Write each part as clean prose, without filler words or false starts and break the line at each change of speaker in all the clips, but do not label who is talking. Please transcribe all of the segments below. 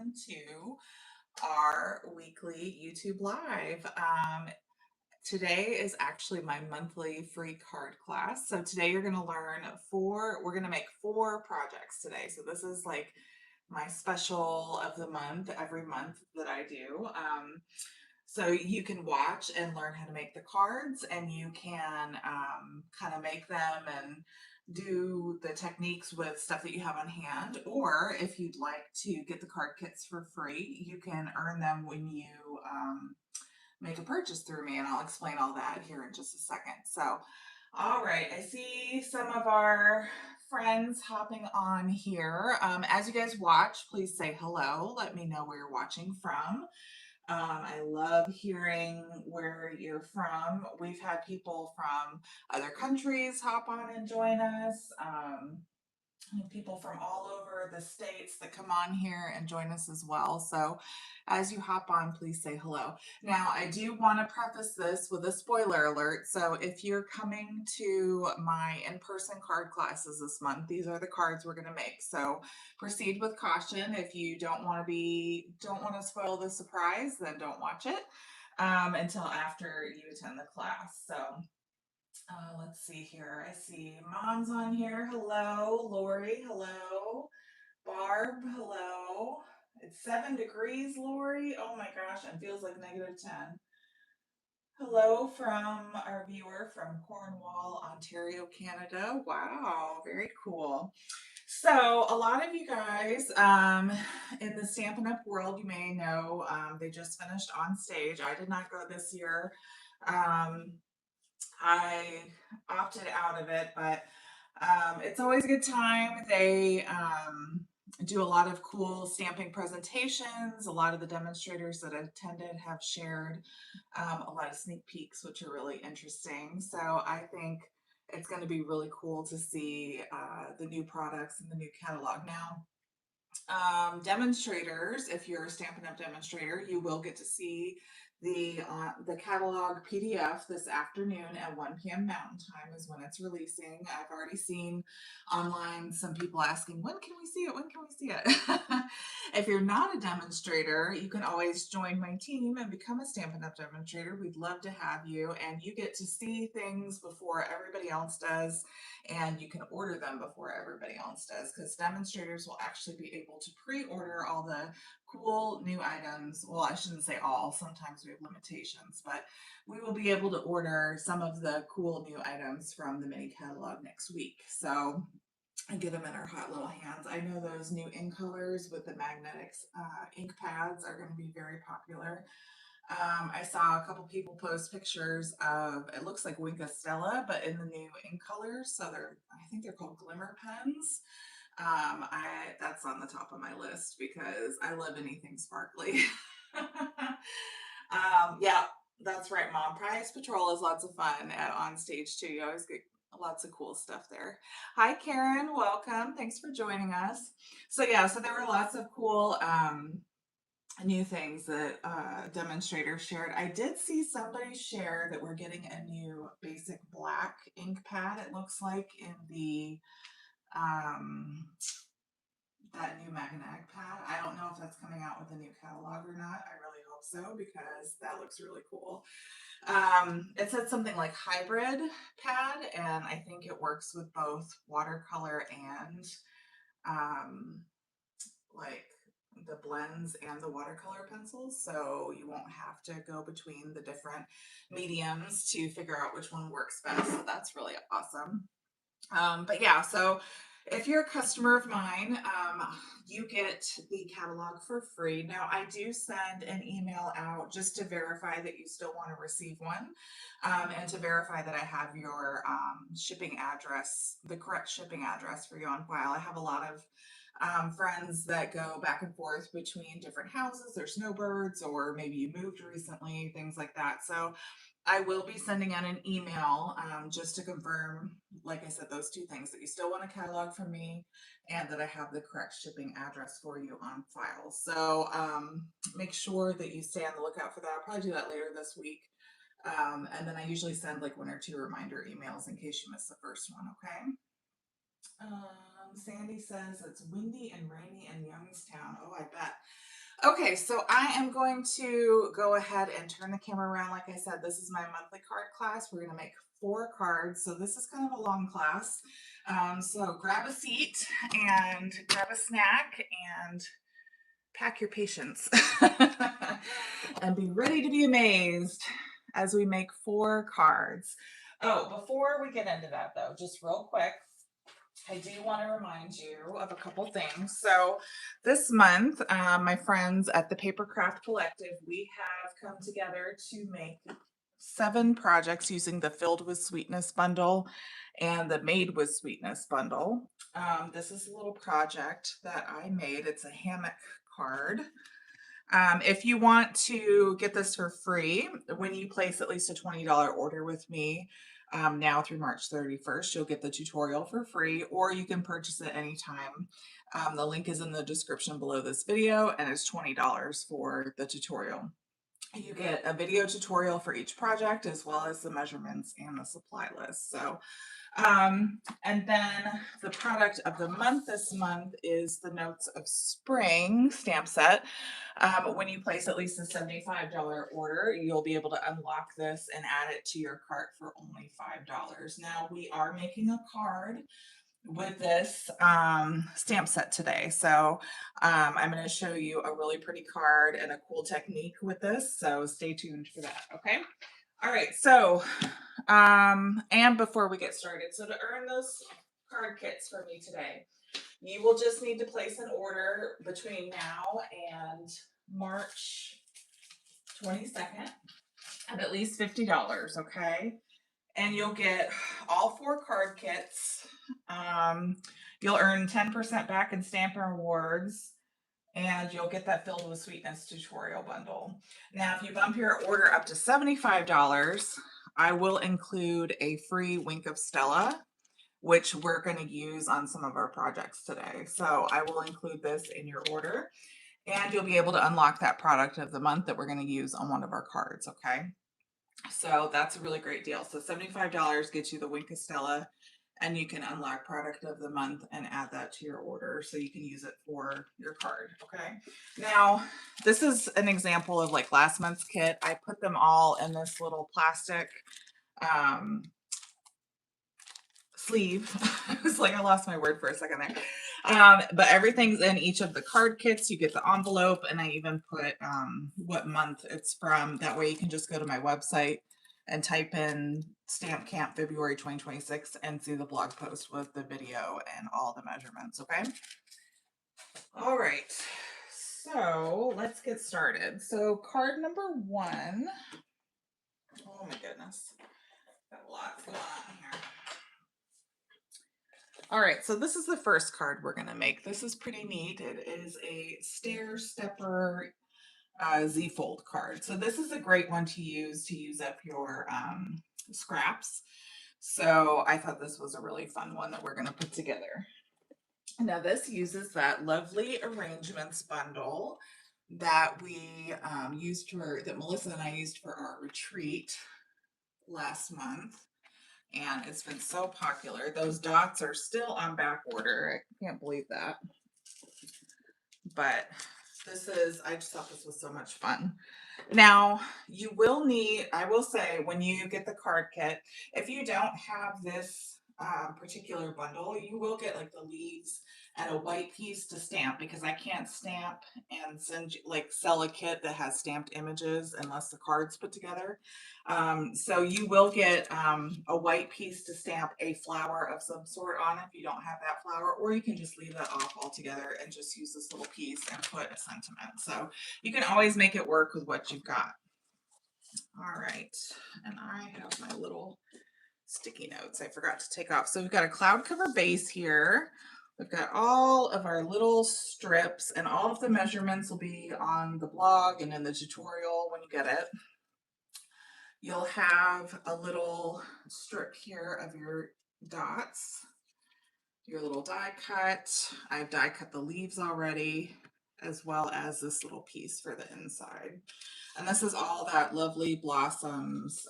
welcome to our weekly YouTube Live. Today is actually my monthly free card class. So today you're going to learn we're going to make 4 projects today. So this is like my special of the month, every month that I do. So you can watch and learn how to make the cards, and you can kind of make them and do the techniques with stuff that you have on hand. Or if you'd like to get the card kits for free, you can earn them when you make a purchase through me, and I'll explain all that here in just a second. So, all right, I see some of our friends hopping on here. As you guys watch, please say hello. Let me know where you're watching from. I love hearing where you're from. We've had people from other countries hop on and join us. People from all over the states that come on here and join us as well. So as you hop on, please say hello. Now, I do want to preface this with a spoiler alert. So if you're coming to my in-person card classes this month, these are the cards we're going to make. So proceed with caution. If you don't want to spoil the surprise, then don't watch it until after you attend the class. So let's see here. I see Mom's on here. Hello. Lori. Hello. Barb. Hello. It's 7 degrees, Lori. Oh my gosh, it feels like -10. Hello from our viewer from Cornwall, Ontario, Canada. Wow, very cool. So a lot of you guys in the Stampin' Up world, you may know, they just finished on stage. I did not go this year. Um, I opted out of it, but it's always a good time. They do a lot of cool stamping presentations. A lot of the demonstrators that attended have shared a lot of sneak peeks, which are really interesting. So I think it's going to be really cool to see the new products and the new catalog. Now, demonstrators, if you're a Stampin' Up! Demonstrator, you will get to see the catalog PDF this afternoon at 1 p.m. Mountain Time is when it's releasing. I've already seen online some people asking, when can we see it? When can we see it? If you're not a demonstrator, you can always join my team and become a Stampin' Up! Demonstrator. We'd love to have you, and you get to see things before everybody else does, and you can order them before everybody else does, because demonstrators will actually be able to pre-order all the cool new items. Well, I shouldn't say all, sometimes we have limitations, but we will be able to order some of the cool new items from the mini catalog next week. So and get them in our hot little hands. I know those new ink colors with the magnetic ink pads are going to be very popular. I saw a couple people post pictures of, it looks like Wink Stella, but in the new ink colors. So I think they're called glimmer pens. That's on the top of my list because I love anything sparkly. Yeah, that's right, Mom. Prize Patrol is lots of fun on stage too. You always get lots of cool stuff there. Hi, Karen. Welcome. Thanks for joining us. So yeah, so there were lots of cool new things that demonstrators shared. I did see somebody share that we're getting a new basic black ink pad, it looks like, in the um, that new magnetic pad. I don't know if that's coming out with a new catalog or not. I really hope so because that looks really cool. It said something like hybrid pad, and I think it works with both watercolor and um, like the blends and the watercolor pencils, so you won't have to go between the different mediums to figure out which one works best. So that's really awesome. But yeah, so if you're a customer of mine, you get the catalog for free. Now, I do send an email out just to verify that you still want to receive one, and to verify that I have your shipping address, the correct shipping address for you on file. I have a lot of friends that go back and forth between different houses or snowbirds, or maybe you moved recently, things like that. So I will be sending out an email just to confirm, like I said, those 2 things, that you still want a catalog from me and that I have the correct shipping address for you on file. So make sure that you stay on the lookout for that. I'll probably do that later this week. And then I usually send like 1 or 2 reminder emails in case you missed the first one, okay? Sandy says it's windy and rainy in Youngstown. Oh, I bet. Okay, so I am going to go ahead and turn the camera around. Like I said, this is my monthly card class. We're going to make 4 cards. So this is kind of a long class. So grab a seat and grab a snack and pack your patience and be ready to be amazed as we make 4 cards. Oh, before we get into that though, just real quick, I do want to remind you of a couple things. So this month, my friends at the Papercraft Collective, we have come together to make 7 projects using the Filled with Sweetness bundle and the Made with Sweetness bundle. This is a little project that I made. It's a hammock card. If you want to get this for free, when you place at least a $20 order with me, now through March 31st, you'll get the tutorial for free, or you can purchase it anytime. The link is in the description below this video, and it's $20 for the tutorial. You get a video tutorial for each project, as well as the measurements and the supply list. So and then the product of the month this month is the Notes of Spring stamp set. When you place at least a $75 order, you'll be able to unlock this and add it to your cart for only $5. Now, we are making a card with this stamp set today. So I'm going to show you a really pretty card and a cool technique with this. So stay tuned for that. Okay. All right. So and before we get started, so to earn those card kits for me today, you will just need to place an order between now and March 22nd at least $50, okay? And you'll get all 4 card kits. You'll earn 10% back in Stampin' Rewards, and you'll get that Filled with Sweetness tutorial bundle. Now, if you bump your order up to $75, I will include a free Wink of Stella, which we're going to use on some of our projects today. So I will include this in your order, and you'll be able to unlock that product of the month that we're going to use on one of our cards, okay? So that's a really great deal. So $75 gets you the Wink of Stella, and you can unlock product of the month and add that to your order so you can use it for your card. Okay. Now, this is an example of like last month's kit. I put them all in this little plastic sleeve. It's like I lost my word for a second there. But everything's in each of the card kits. You get the envelope, and I even put what month it's from. That way you can just go to my website and type in Stamp Camp February 2026 and see the blog post with the video and all the measurements, okay? All right, so let's get started. So card number 1, oh my goodness, got a lot going on here. All right, so this is the first card we're gonna make. This is pretty neat. It is a Stair Stepper Z-fold card. So this is a great one to use up your scraps. So I thought this was a really fun one that we're gonna put together. Now this uses that lovely arrangements bundle that we that Melissa and I used for our retreat last month. And it's been so popular. Those dots are still on back order. I can't believe that. But I just thought this was so much fun. Now, you will need, I will say, when you get the card kit, if you don't have this particular bundle, you will get like the leaves and a white piece to stamp, because I can't stamp and sell a kit that has stamped images unless the card's put together. So you will get a white piece to stamp a flower of some sort on if you don't have that flower, or you can just leave that off altogether and just use this little piece and put a sentiment. So you can always make it work with what you've got. All right, and I have my little sticky notes I forgot to take off. So we've got a cloud cover base here. We've got all of our little strips, and all of the measurements will be on the blog and in the tutorial when you get it. You'll have a little strip here of your dots, your little die cut. I've die cut the leaves already, as well as this little piece for the inside. And this is all that lovely Blossoms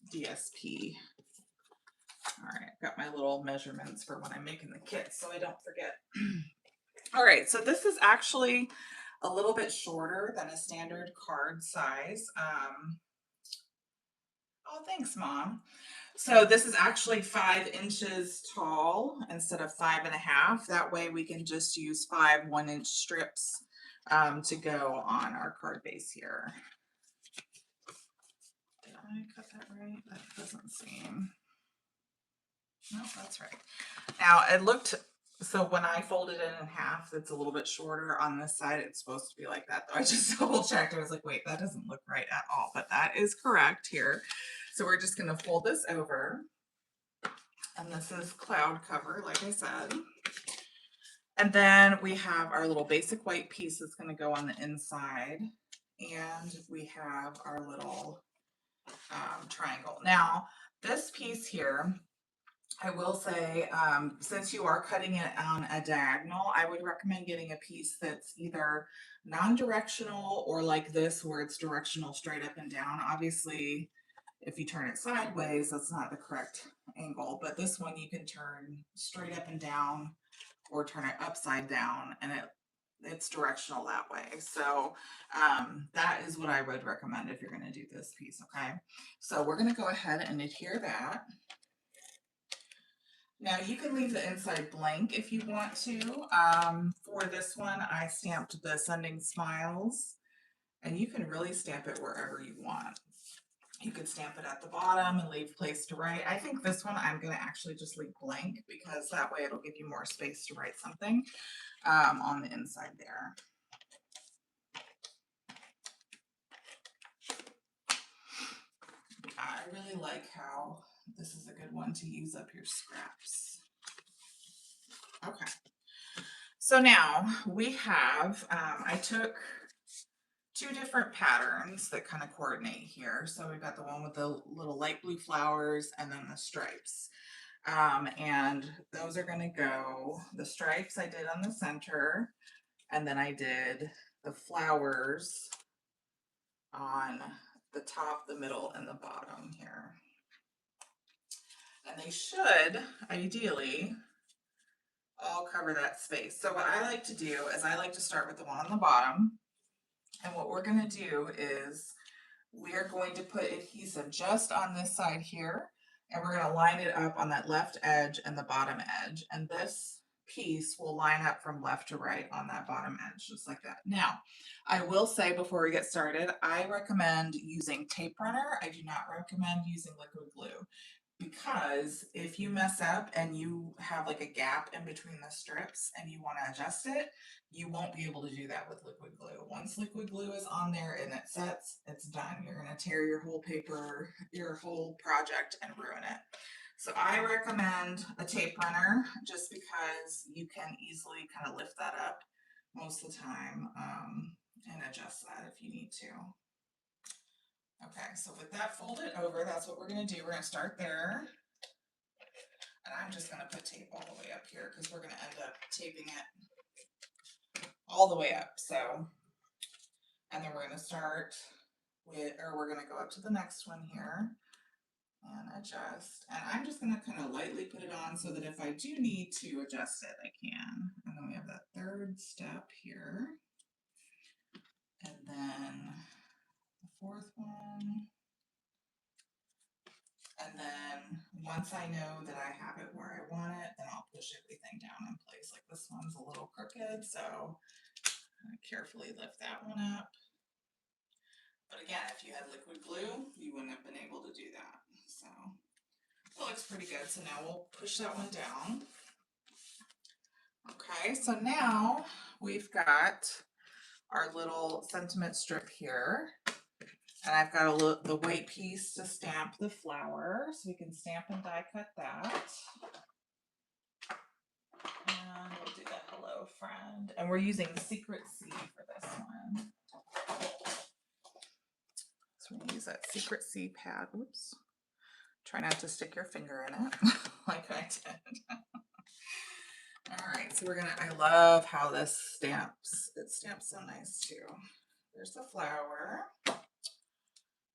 DSP. All right, I've got my little measurements for when I'm making the kit so I don't forget. All right, so this is actually a little bit shorter than a standard card size. Oh, thanks, Mom. So this is actually 5 inches tall instead of 5.5. That way we can just use 5 1-inch strips to go on our card base here. Did I cut that right? That doesn't seem. No, that's right. Now it looked, so when I folded it in half, it's a little bit shorter on this side. It's supposed to be like that. Though I just double checked. I was like, wait, that doesn't look right at all, but that is correct here. So we're just going to fold this over. And this is cloud cover, like I said. And then we have our little basic white piece that's going to go on the inside. And we have our little triangle. Now, this piece here, I will say, since you are cutting it on a diagonal, I would recommend getting a piece that's either non-directional or like this, where it's directional straight up and down. Obviously, if you turn it sideways, that's not the correct angle, but this one you can turn straight up and down or turn it upside down, and it's directional that way. So that is what I would recommend if you're going to do this piece. Okay, so we're going to go ahead and adhere that. Now you can leave the inside blank if you want to. For this one, I stamped the Sending Smiles, and you can really stamp it wherever you want. You could stamp it at the bottom and leave place to write. I think this one I'm going to actually just leave blank, because that way it'll give you more space to write something on the inside there. I really like how this is a good one to use up your scraps. Okay. So now we have, I took 2 different patterns that kind of coordinate here. So we've got the one with the little light blue flowers and then the stripes. And those are going to go, the stripes I did on the center, and then I did the flowers on the top, the middle, and the bottom here. And they should ideally all cover that space. So what I like to do is I like to start with the one on the bottom. And what we're going to do is we're going to put adhesive just on this side here, and we're going to line it up on that left edge and the bottom edge. And this piece will line up from left to right on that bottom edge, just like that. Now, I will say before we get started, I recommend using tape runner. I do not recommend using liquid glue, because if you mess up and you have like a gap in between the strips and you want to adjust it, you won't be able to do that with liquid glue. Once liquid glue is on there and it sets, it's done. You're going to tear your whole paper, your whole project, and ruin it. So I recommend a tape runner, just because you can easily kind of lift that up most of the time and adjust that if you need to. Okay, so with that folded over, that's what we're going to do. We're going to start there. And I'm just going to put tape all the way up here, because we're going to end up taping it all the way up. So, and then we're going to start with, or we're going to go up to the next one here and adjust. And I'm just going to kind of lightly put it on so that if I do need to adjust it, I can. And then we have that third step here. And then the fourth one. And then once I know that I have it where I want it, then I'll push everything down in place. Like this one's a little crooked, so I'm going to carefully lift that one up. But again, if you had liquid glue, you wouldn't have been able to do that. So it looks pretty good. So now we'll push that one down. Okay, so now we've got our little sentiment strip here. And I've got the white piece to stamp the flower, so we can stamp and die cut that. And we'll do that hello friend. And we're using Secret C for this one. So we're going to use that Secret C pad. Oops. Try not to stick your finger in it like I did. All right, so we're going to, I love how this stamps. It stamps so nice too. There's the flower.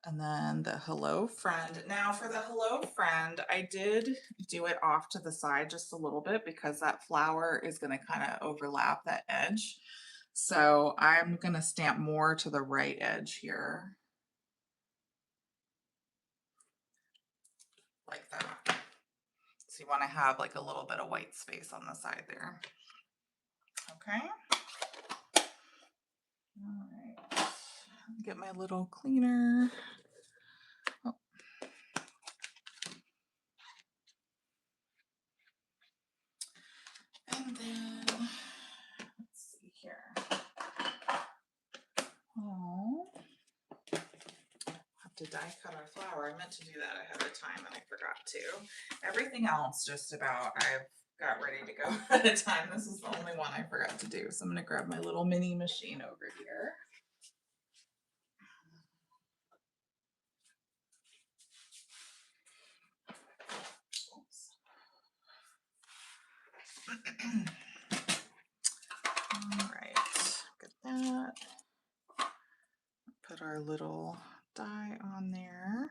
And then the hello friend. Now for the hello friend, I did do it off to the side just a little bit, because that flower is going to kind of overlap that edge. So I'm gonna stamp more to the right edge here, like that. So you want to have like a little bit of white space on the side there. Okay. All right. Get my little cleaner. Oh. And then let's see here. Oh, have to die cut our flower. I meant to do that ahead of time and I forgot to. Everything else just about I've got ready to go ahead of time. This is the only one I forgot to do. So I'm gonna grab my little mini machine over here. All right, get that. Put our little die on there.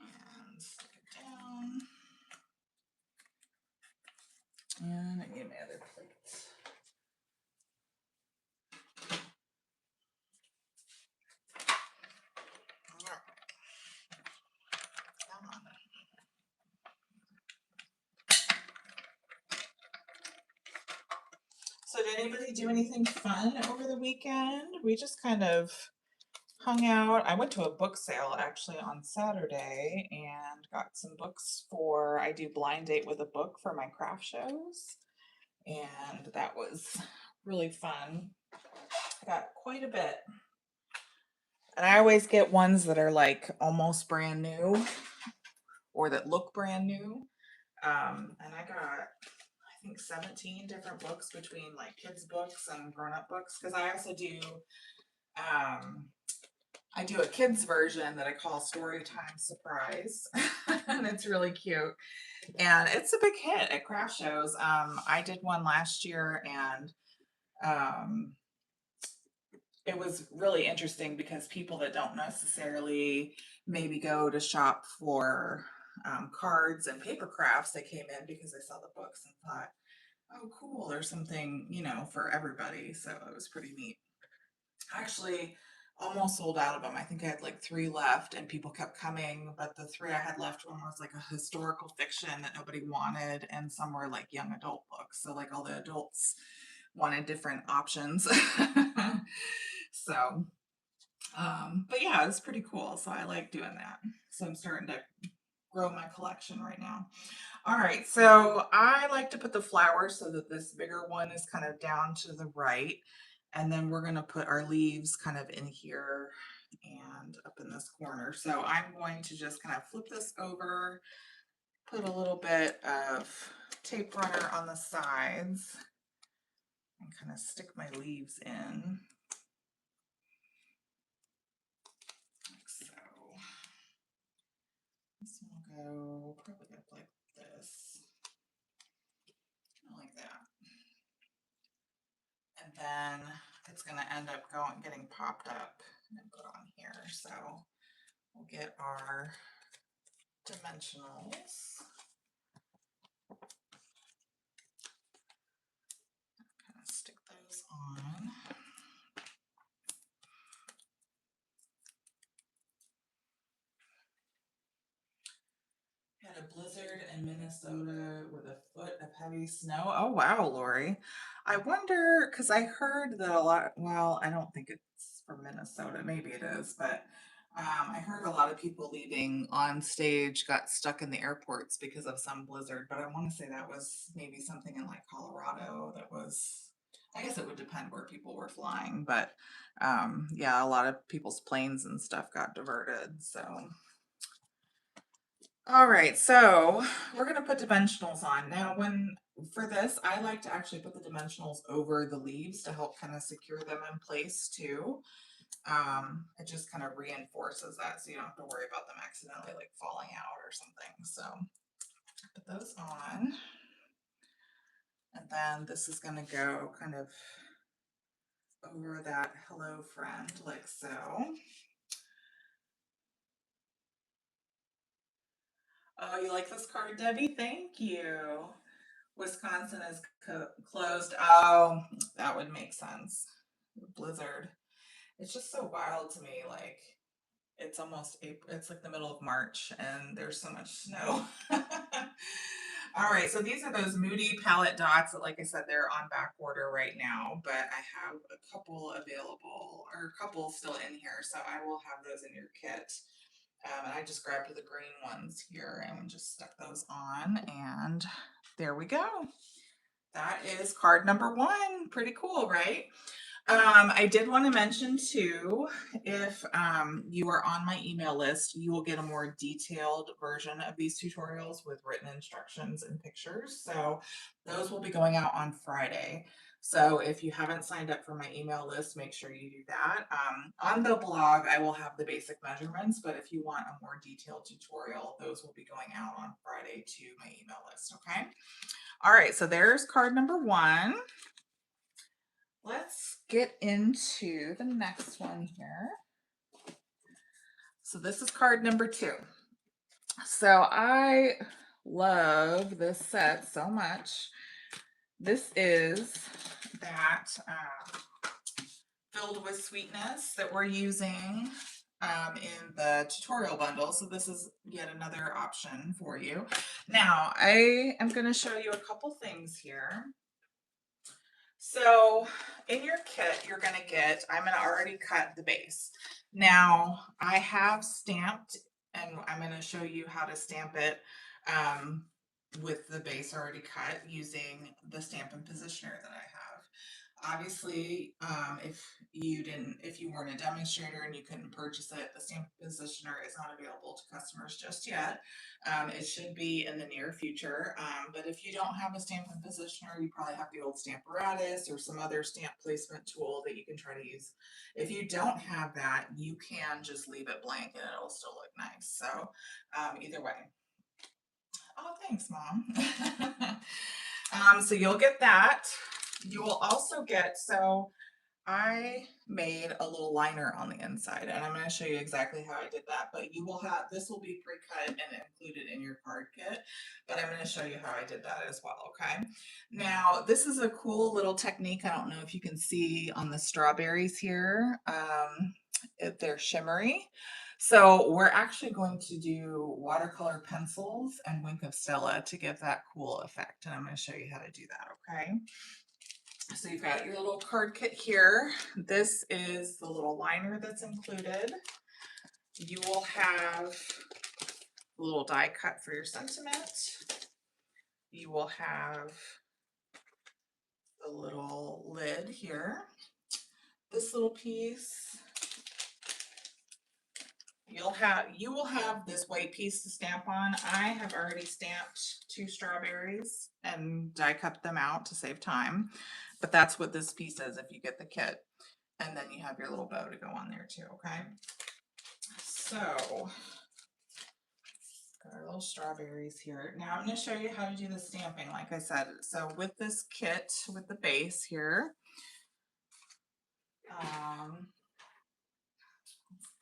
And stick it down. And I need my other plate. All right. Come on. So did anybody do anything fun over the weekend? We just kind of hung out. I went to a book sale actually on Saturday and got some books for, I do blind date with a book for my craft shows. And that was really fun. I got quite a bit. And I always get ones that are like almost brand new or that look brand new. And I got, I think 17 different books between like kids books and grown-up books. Cause I also do, I do a kids version that I call Storytime Surprise. And it's really cute. And it's a big hit at craft shows. I did one last year and, it was really interesting because people that don't necessarily maybe go to shop for cards and paper crafts, they came in because they saw the books and thought, oh, cool, there's something, you know, for everybody. So it was pretty neat. I actually almost sold out of them. I think I had like 3 left and people kept coming, but the 3 I had left, one was like a historical fiction that nobody wanted, and some were like young adult books. So like all the adults wanted different options. So, but yeah, it's pretty cool. So I like doing that. So I'm starting to grow my collection right now. All right, so I like to put the flowers so that this bigger one is kind of down to the right. And then we're gonna put our leaves kind of in here and up in this corner. So I'm going to just kind of flip this over, put a little bit of tape runner on the sides and kind of stick my leaves in. Like so. This one will go probably up like this. Like that. And then it's going to end up getting popped up and put on here. So we'll get our dimensionals. Kind of stick those on. Had a blizzard in Minnesota with a foot of heavy snow. Oh wow, Lori. I wonder, because I heard that a lot, well, I don't think it's from Minnesota, maybe it is, but I heard a lot of people leaving on stage got stuck in the airports because of some blizzard, but I want to say that was maybe something in like Colorado that was, I guess it would depend where people were flying, but yeah, a lot of people's planes and stuff got diverted, so. All right, so we're gonna put dimensionals on. Now for this, I like to actually put the dimensionals over the leaves to help kind of secure them in place too. It just kind of reinforces that so you don't have to worry about them accidentally like falling out or something. So put those on. And then this is gonna go kind of over that hello friend like so. Oh, you like this card, Debbie? Thank you. Wisconsin is closed. Oh, that would make sense. Blizzard. It's just so wild to me. Like, it's almost April. It's like the middle of March and there's so much snow. All right, so these are those Moody palette dots that, like I said, they're on back order right now, but I have a couple available, or a couple still in here, so I will have those in your kit. And I just grabbed the green ones here and just stuck those on, and there we go. That is card number one. Pretty cool, right? I did want to mention too, if you are on my email list, you will get a more detailed version of these tutorials with written instructions and pictures. So those will be going out on Friday. So if you haven't signed up for my email list, make sure you do that. On the blog, I will have the basic measurements, but if you want a more detailed tutorial, those will be going out on Friday to my email list, okay? All right, so there's card number one. Let's get into the next one here. So this is card number two. So I love this set so much. This is that Filled with Sweetness that we're using in the tutorial bundle. So this is yet another option for you. Now I am going to show you a couple things here. So in your kit, you're going to get, I'm going to already cut the base. Now I have stamped, and I'm going to show you how to stamp it with the base already cut using the Stampin' Positioner that I have. Obviously, if you weren't a demonstrator and you couldn't purchase it, the Stampin' Positioner is not available to customers just yet. It should be in the near future. But if you don't have a Stampin' Positioner, you probably have the old Stamparatus or some other stamp placement tool that you can try to use. If you don't have that, you can just leave it blank and it'll still look nice. So either way. Oh, thanks, Mom. So you'll get that. You will also get, so I made a little liner on the inside, and I'm going to show you exactly how I did that, but you will have, this will be pre-cut and included in your card kit, but I'm going to show you how I did that as well, okay? Now, this is a cool little technique. I don't know if you can see on the strawberries here. They're shimmery. So we're actually going to do watercolor pencils and Wink of Stella to give that cool effect, and I'm going to show you how to do that, okay? So you've got your little card kit here. This is the little liner that's included. You will have a little die cut for your sentiment. You will have the little lid here. This little piece. You will have this white piece to stamp on. I have already stamped 2 strawberries and die cut them out to save time. But that's what this piece is if you get the kit. And then you have your little bow to go on there too, okay? So, got our little strawberries here. Now I'm going to show you how to do the stamping, like I said. So with this kit, with the base here,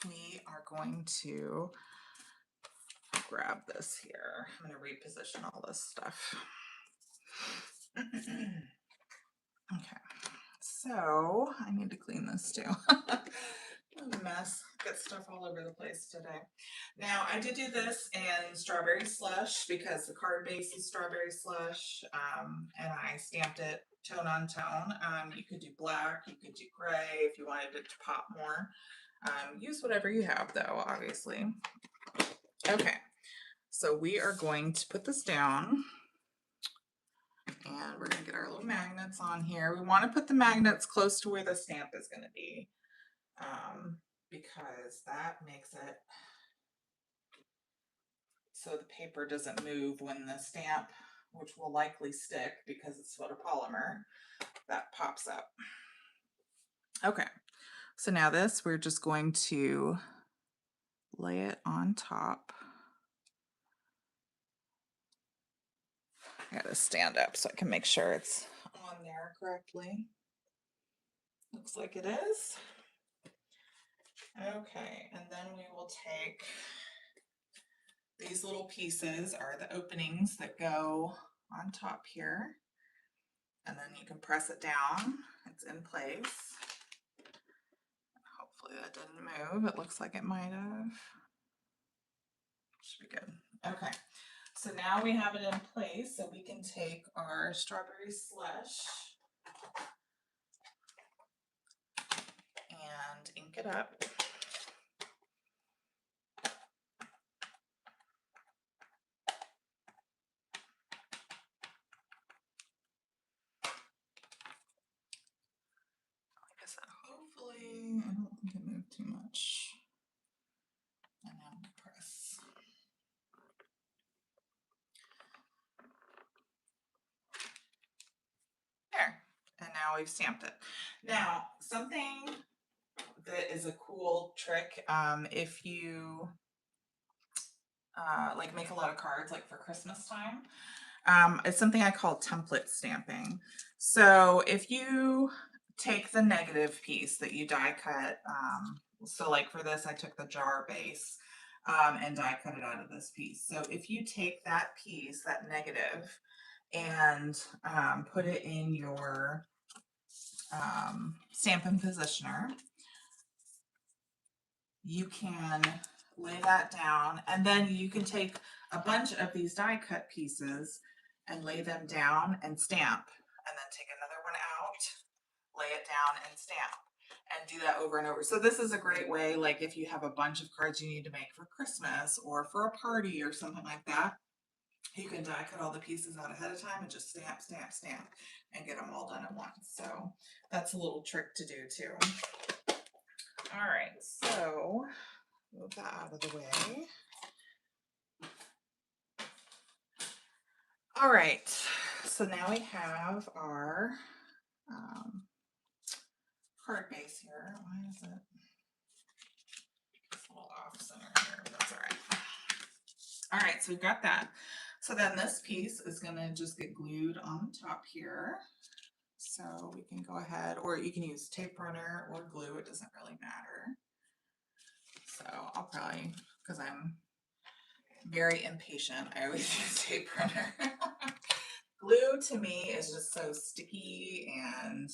we are going to grab this here. I'm going to reposition all this stuff. Okay, so I need to clean this too. A mess. Got stuff all over the place today. Now I did do this in strawberry slush because the card base is strawberry slush, and I stamped it tone on tone. You could do black, you could do gray if you wanted it to pop more. Use whatever you have though, obviously. Okay, so we are going to put this down. And we're going to get our little magnets on here. We want to put the magnets close to where the stamp is going to be, because that makes it so the paper doesn't move when the stamp, which will likely stick because it's photopolymer, that pops up. Okay, so now this, we're just going to lay it on top. I gotta stand up so I can make sure it's on there correctly. Looks like it is. Okay, and then we will take these little pieces are the openings that go on top here, and then you can press it down. It's in place. Hopefully that didn't move. It looks like it might have. Should be good. Okay, so now we have it in place, so we can take our strawberry slush and ink it up. Like I said, hopefully, I don't think it moved too much. And now we press. There, and now we've stamped it. Now, something that is a cool trick, if you like make a lot of cards like for Christmas time, it's something I call template stamping. So if you take the negative piece that you die cut, so like for this, I took the jar base and die cut it out of this piece. So if you take that piece, that negative, and put it in your Stampin' Positioner, you can lay that down, and then you can take a bunch of these die cut pieces and lay them down and stamp, and then take another one out, lay it down and stamp, and do that over and over. So this is a great way, like if you have a bunch of cards you need to make for Christmas or for a party or something like that, you can die cut all the pieces out ahead of time and just stamp, stamp, stamp, and get them all done at once. So that's a little trick to do too. All right, so move that out of the way. All right, so now we have our card base here. Why is it a little off center here? That's all right. All right, so we've got that. So then this piece is gonna just get glued on the top here. So we can go ahead, or you can use tape runner or glue, it doesn't really matter. So I'll probably, because I'm very impatient, I always use tape runner. Glue to me is just so sticky and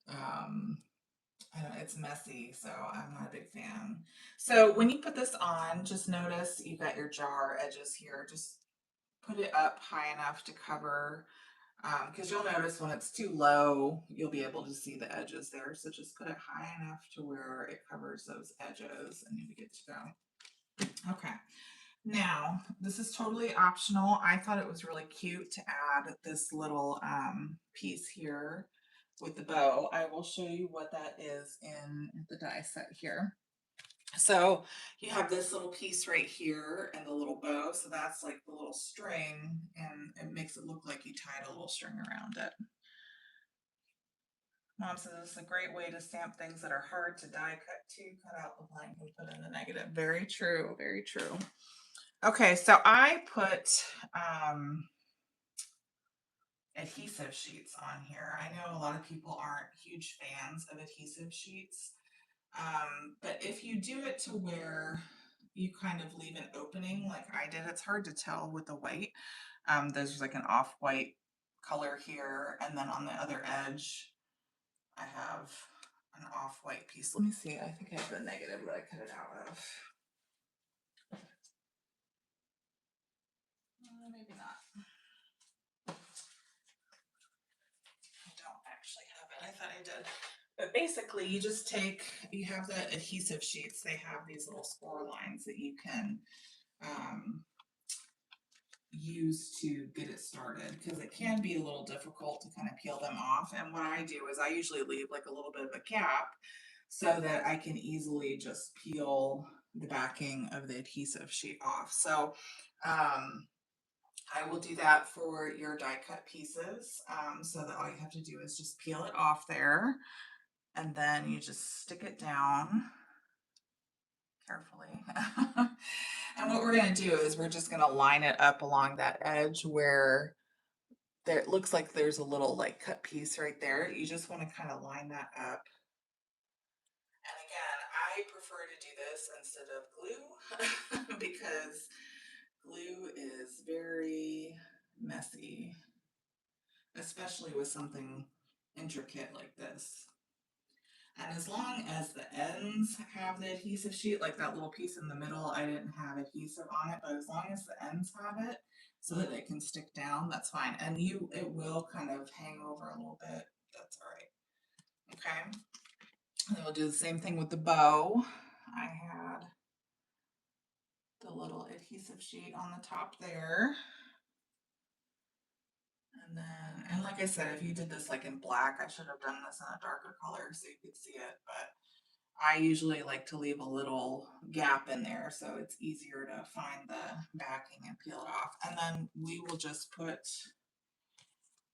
I don't know, it's messy, so I'm not a big fan. So when you put this on, just notice you've got your jar edges here. Just put it up high enough to cover, because you'll notice when it's too low, you'll be able to see the edges there. So just put it high enough to where it covers those edges and you'll be good to go. Okay. Now, this is totally optional. I thought it was really cute to add this little piece here with the bow. I will show you what that is in the die set here. So you have this little piece right here and the little bow. So that's like the little string, and it makes it look like you tied a little string around it. Mom says this is a great way to stamp things that are hard to die cut too. Cut out the blank and put in the negative. Very true, very true. Okay, so I put adhesive sheets on here. I know a lot of people aren't huge fans of adhesive sheets, but if you do it to where you kind of leave an opening like I did, it's hard to tell with the white. There's like an off-white color here, and then on the other edge, I have an off-white piece. Let me see, I think I have the negative that I cut it out of. Maybe not. I don't actually have it. I thought I did. But basically, you just take, you have the adhesive sheets. They have these little score lines that you can use to get it started, because it can be a little difficult to kind of peel them off. And what I do is I usually leave like a little bit of a gap so that I can easily just peel the backing of the adhesive sheet off. So I will do that for your die cut pieces, so that all you have to do is just peel it off there, and then you just stick it down carefully. And what we're going to do is we're just going to line it up along that edge where there, it looks like there's a little like cut piece right there. You just want to kind of line that up. And again, I prefer to do this instead of glue because glue is very messy, especially with something intricate like this. And as long as the ends have the adhesive sheet, like that little piece in the middle, I didn't have adhesive on it, but as long as the ends have it so that it can stick down, that's fine. And it will kind of hang over a little bit. That's all right. Okay. And we'll do the same thing with the bow. I had the little adhesive sheet on the top there. And then, and like I said, if you did this like in black, I should have done this in a darker color so you could see it, but I usually like to leave a little gap in there so it's easier to find the backing and peel it off. And then we will just put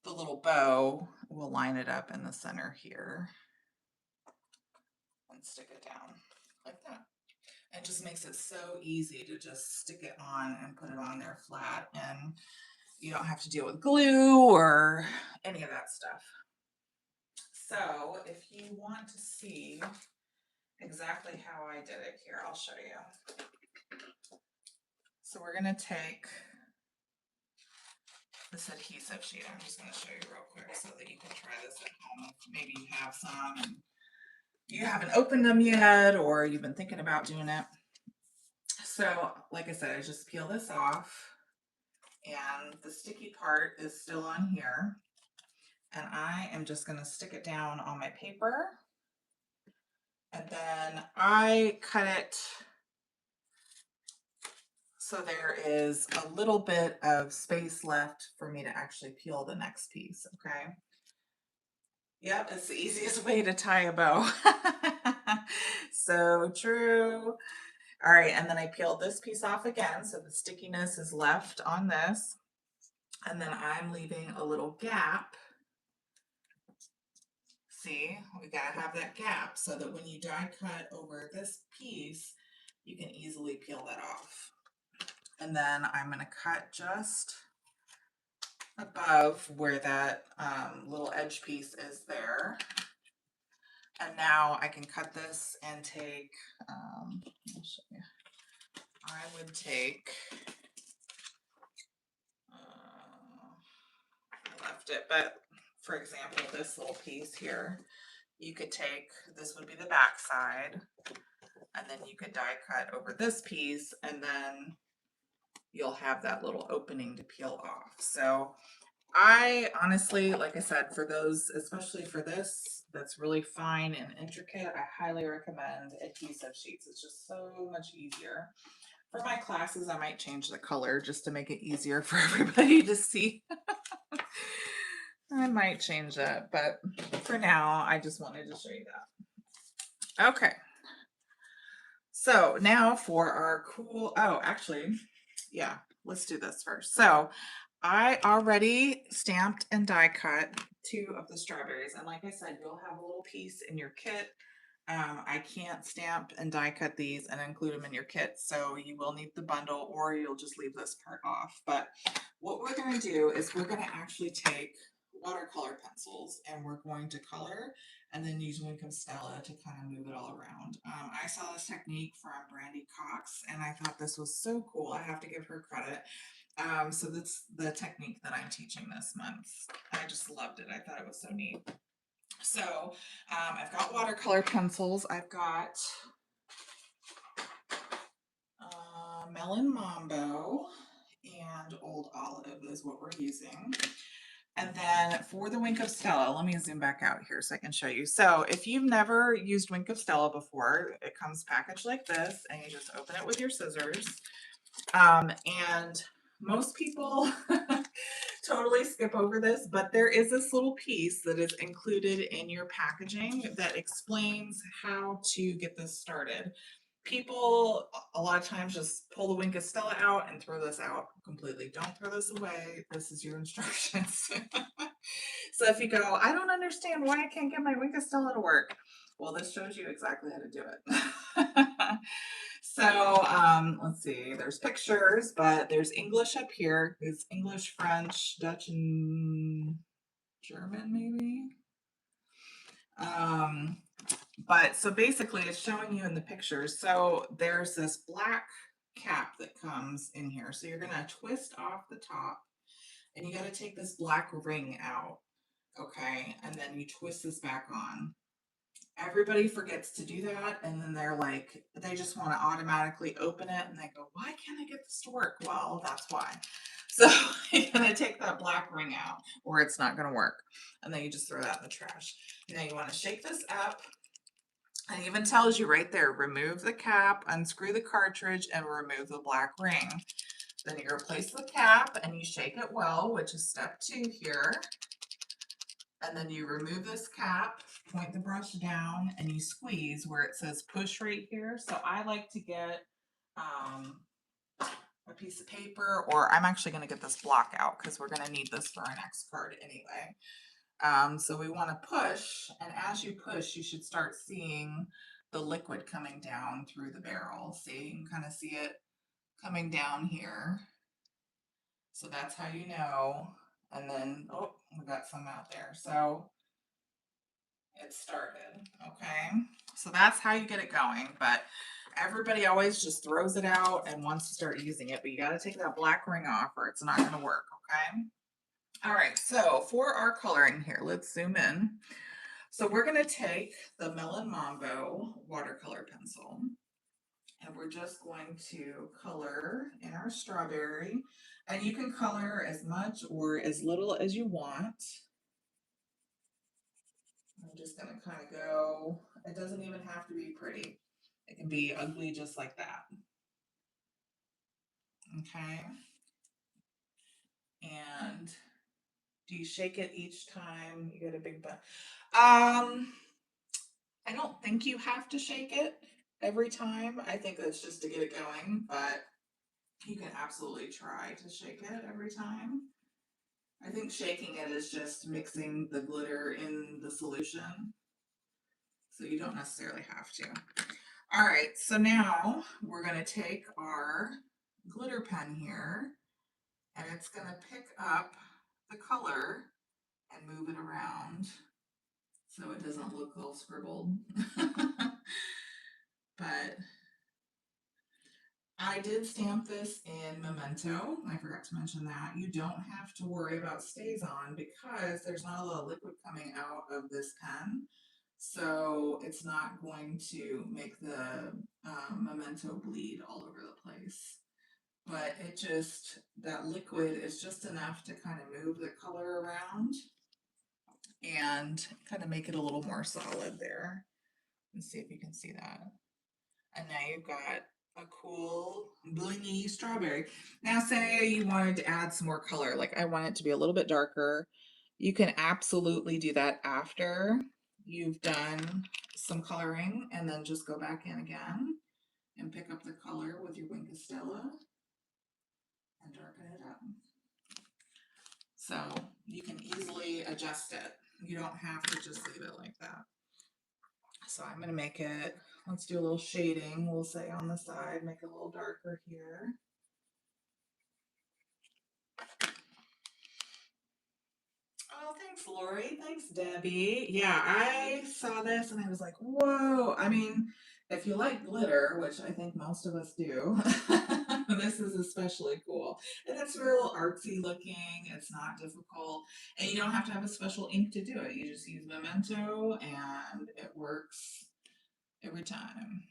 the little bow, we'll line it up in the center here and stick it down like that. It just makes it so easy to just stick it on and put it on there flat, and you don't have to deal with glue or any of that stuff. So if you want to see exactly how I did it here, I'll show you. So we're going to take this adhesive sheet. I'm just going to show you real quick so that you can try this at home. Maybe you have some and you haven't opened them yet, or you've been thinking about doing it. So like I said, I just peel this off and the sticky part is still on here. And I am just going to stick it down on my paper. And then I cut it so there is a little bit of space left for me to actually peel the next piece, okay? Yep, it's the easiest way to tie a bow. So true. All right, and then I peeled this piece off again, so the stickiness is left on this. And then I'm leaving a little gap. See, we gotta have that gap so that when you die cut over this piece, you can easily peel that off. And then I'm gonna cut just above where that little edge piece is there. And now I can cut this and take, I'll show you. I would take, I left it, but for example, this little piece here, you could take, this would be the back side, and then you could die cut over this piece, and then you'll have that little opening to peel off. So I honestly, like I said, for those, especially for this, that's really fine and intricate, I highly recommend adhesive sheets. It's just so much easier. For my classes, I might change the color just to make it easier for everybody to see. I might change that, but for now, I just wanted to show you that. Okay. So now for our cool, oh, actually, yeah, let's do this first. So I already stamped and die cut 2 of the strawberries. And like I said, you'll have a little piece in your kit. I can't stamp and die cut these and include them in your kit. So you will need the bundle, or you'll just leave this part off. But what we're going to do is we're going to actually take watercolor pencils and we're going to color and then use Wink of Stella to kind of move it all around. I saw this technique from Brandy Cox and I thought this was so cool. I have to give her credit. So that's the technique that I'm teaching this month. I just loved it. I thought it was so neat. So I've got watercolor pencils. I've got Melon Mambo and Old Olive is what we're using. And then for the Wink of Stella, let me zoom back out here so I can show you. So if you've never used Wink of Stella before, it comes packaged like this, and you just open it with your scissors. And most people totally skip over this, but there is this little piece that is included in your packaging that explains how to get this started. People a lot of times just pull the Wink of Stella out and throw this out completely. Don't throw this away. This is your instructions. So if you go, I don't understand why I can't get my Wink of Stella to work. Well, this shows you exactly how to do it. So let's see, there's pictures, but there's English up here. It's English, French, Dutch, and German maybe. But so basically it's showing you in the pictures. So there's this black cap that comes in here. So you're gonna twist off the top and you got to take this black ring out, okay? And then you twist this back on. Everybody forgets to do that, and then they're like, they just want to automatically open it, and they go, why can't I get this to work? Well, that's why. So you're gonna take that black ring out, or it's not gonna work. And then you just throw that in the trash. Now you want to shake this up. And it even tells you right there, remove the cap, unscrew the cartridge, and remove the black ring. Then you replace the cap and you shake it well, which is step 2 here. And then you remove this cap, point the brush down, and you squeeze where it says push right here. So I like to get a piece of paper, or I'm actually going to get this block out because we're going to need this for our next card anyway. So we want to push, and as you push, you should start seeing the liquid coming down through the barrel. See, you can kind of see it coming down here. So that's how you know. And then, oh, we got some out there. So it started, okay? So that's how you get it going, but everybody always just throws it out and wants to start using it, but you got to take that black ring off or it's not going to work, okay? All right, so for our coloring here, let's zoom in. So we're going to take the Melon Mambo watercolor pencil, and we're just going to color in our strawberry, and you can color as much or as little as you want. I'm just going to kind of go, it doesn't even have to be pretty. It can be ugly just like that. Okay. And do you shake it each time you get a big butt? I don't think you have to shake it every time. I think that's just to get it going, but you can absolutely try to shake it every time. I think shaking it is just mixing the glitter in the solution, so you don't necessarily have to. All right, so now we're going to take our glitter pen here, and it's going to pick up the color and move it around so it doesn't look all scribbled. But I did stamp this in Memento. I forgot to mention that. You don't have to worry about StaysOn because there's not a lot of liquid coming out of this pen. So it's not going to make the Memento bleed all over the place. But it just, that liquid is just enough to kind of move the color around and kind of make it a little more solid there. Let's see if you can see that. And now you've got a cool blingy strawberry. Now say you wanted to add some more color, like I want it to be a little bit darker. You can absolutely do that after you've done some coloring, and then just go back in again and pick up the color with your Wink of Stella and darken it up. So you can easily adjust it. You don't have to just leave it like that. So I'm going to make it, let's do a little shading, we'll say on the side, make it a little darker here. Oh, thanks, Lori. Thanks, Debbie. Yeah, I saw this and I was like, whoa. I mean, if you like glitter, which I think most of us do, this is especially cool. And it's real artsy looking. It's not difficult. And you don't have to have a special ink to do it. You just use Memento and it works every time.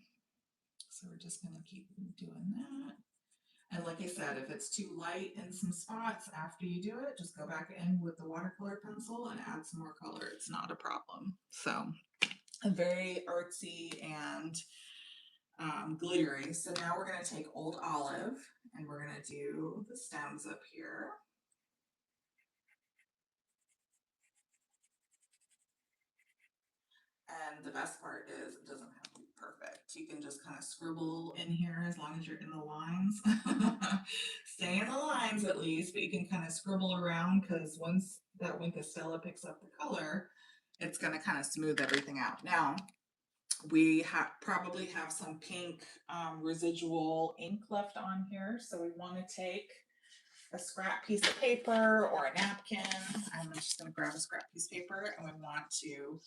So we're just going to keep doing that. And like I said, if it's too light in some spots after you do it, just go back in with the watercolor pencil and add some more color. It's not a problem. So very artsy and glittery. So now we're going to take Old Olive and we're going to do the stems up here. And the best part is it doesn't have to be perfect. You can just kind of scribble in here as long as you're in the lines. Stay in the lines at least, but you can kind of scribble around because once that Wink of Stella picks up the color, it's going to kind of smooth everything out. Now, we probably have some pink residual ink left on here, so we want to take a scrap piece of paper or a napkin. I'm just going to grab a scrap piece of paper, and we want to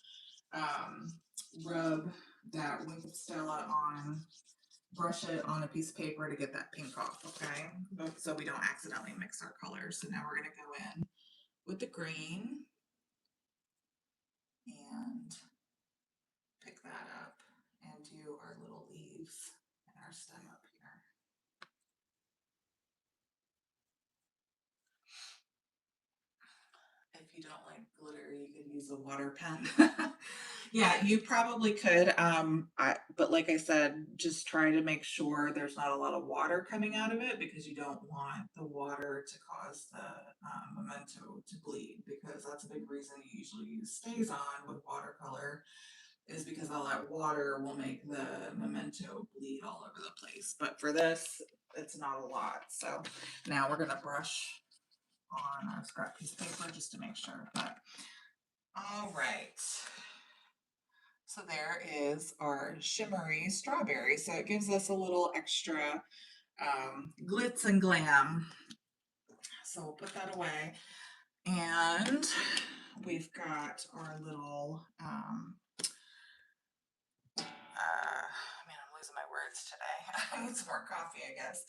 rub that Wink of Stella on brush it on a piece of paper to get that pink off, okay? So we don't accidentally mix our colors. So now we're gonna go in with the green and pick that up and do our little leaves and our stem up here. If you don't like glitter, you could use a water pen. Yeah, you probably could. But like I said, just try to make sure there's not a lot of water coming out of it because you don't want the water to cause the memento to bleed, because that's a big reason you usually use stays on with watercolor, is because all that water will make the memento bleed all over the place. But for this, it's not a lot. So now we're gonna brush on our scrap piece of paper just to make sure. But all right. So there is our shimmery strawberry. So it gives us a little extra glitz and glam. So we'll put that away. And we've got our little, man, I'm losing my words today. I need some more coffee, I guess.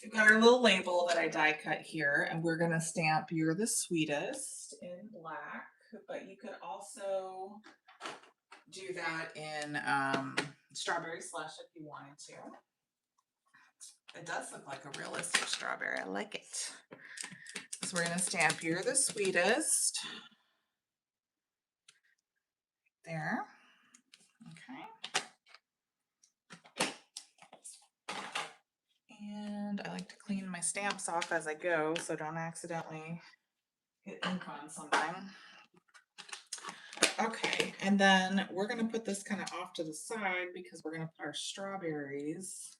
We've got our little label that I die cut here, and we're gonna stamp "You're the Sweetest" in black, but you could also do that in strawberry slush if you wanted to. It does look like a realistic strawberry. I like it. So we're gonna stamp "You're the Sweetest" there. Okay. And I like to clean my stamps off as I go, so don't accidentally get ink on something. Okay, and then we're gonna put this kind of off to the side because we're gonna put our strawberries,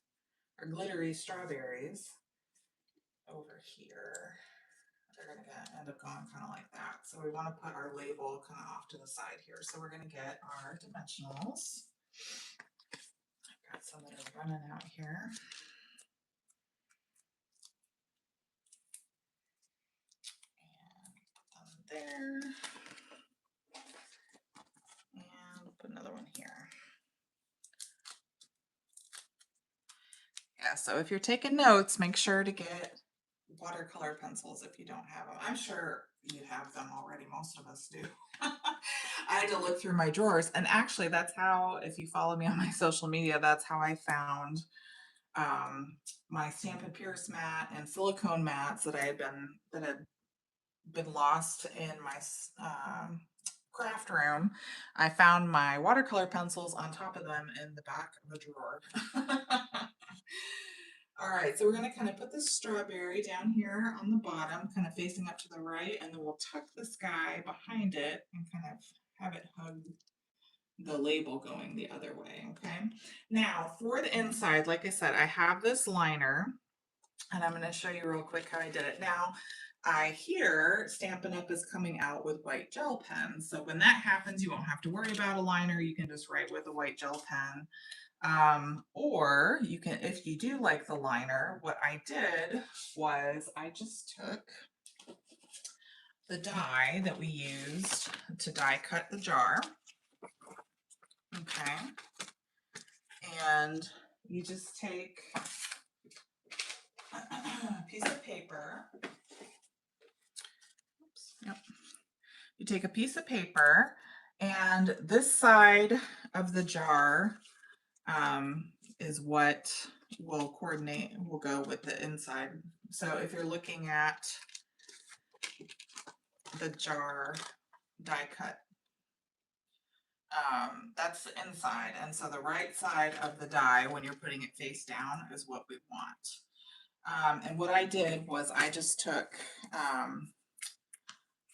our glittery strawberries, over here. They're gonna end up going kind of like that. So we want to put our label kind of off to the side here. So we're gonna get our dimensionals. I've got some that are running out here. There, and put another one here. Yeah, so if you're taking notes, make sure to get watercolor pencils if you don't have them. I'm sure you have them already. Most of us do. I had to look through my drawers, and actually that's how, if you follow me on my social media, that's how I found my Stampin' Pierce mat and silicone mats that had been lost in my craft room. I found my watercolor pencils on top of them in the back of a drawer. All right, so we're going to kind of put the strawberry down here on the bottom, kind of facing up to the right, and then we'll tuck the sky behind it and kind of have it hug the label going the other way, okay? Now, for the inside, like I said, I have this liner, and I'm going to show you real quick how I did it. Now, I hear Stampin' Up is coming out with white gel pens, so when that happens, you won't have to worry about a liner. You can just write with a white gel pen. Or you can, if you do like the liner, what I did was I just took the die that we used to die cut the jar. Okay. And you just take a piece of paper. Oops, yep. You take a piece of paper, and this side of the jar is what will coordinate, will go with the inside. So if you're looking at the jar die cut, that's the inside, and so the right side of the die, when you're putting it face down, is what we want. And what I did was I just took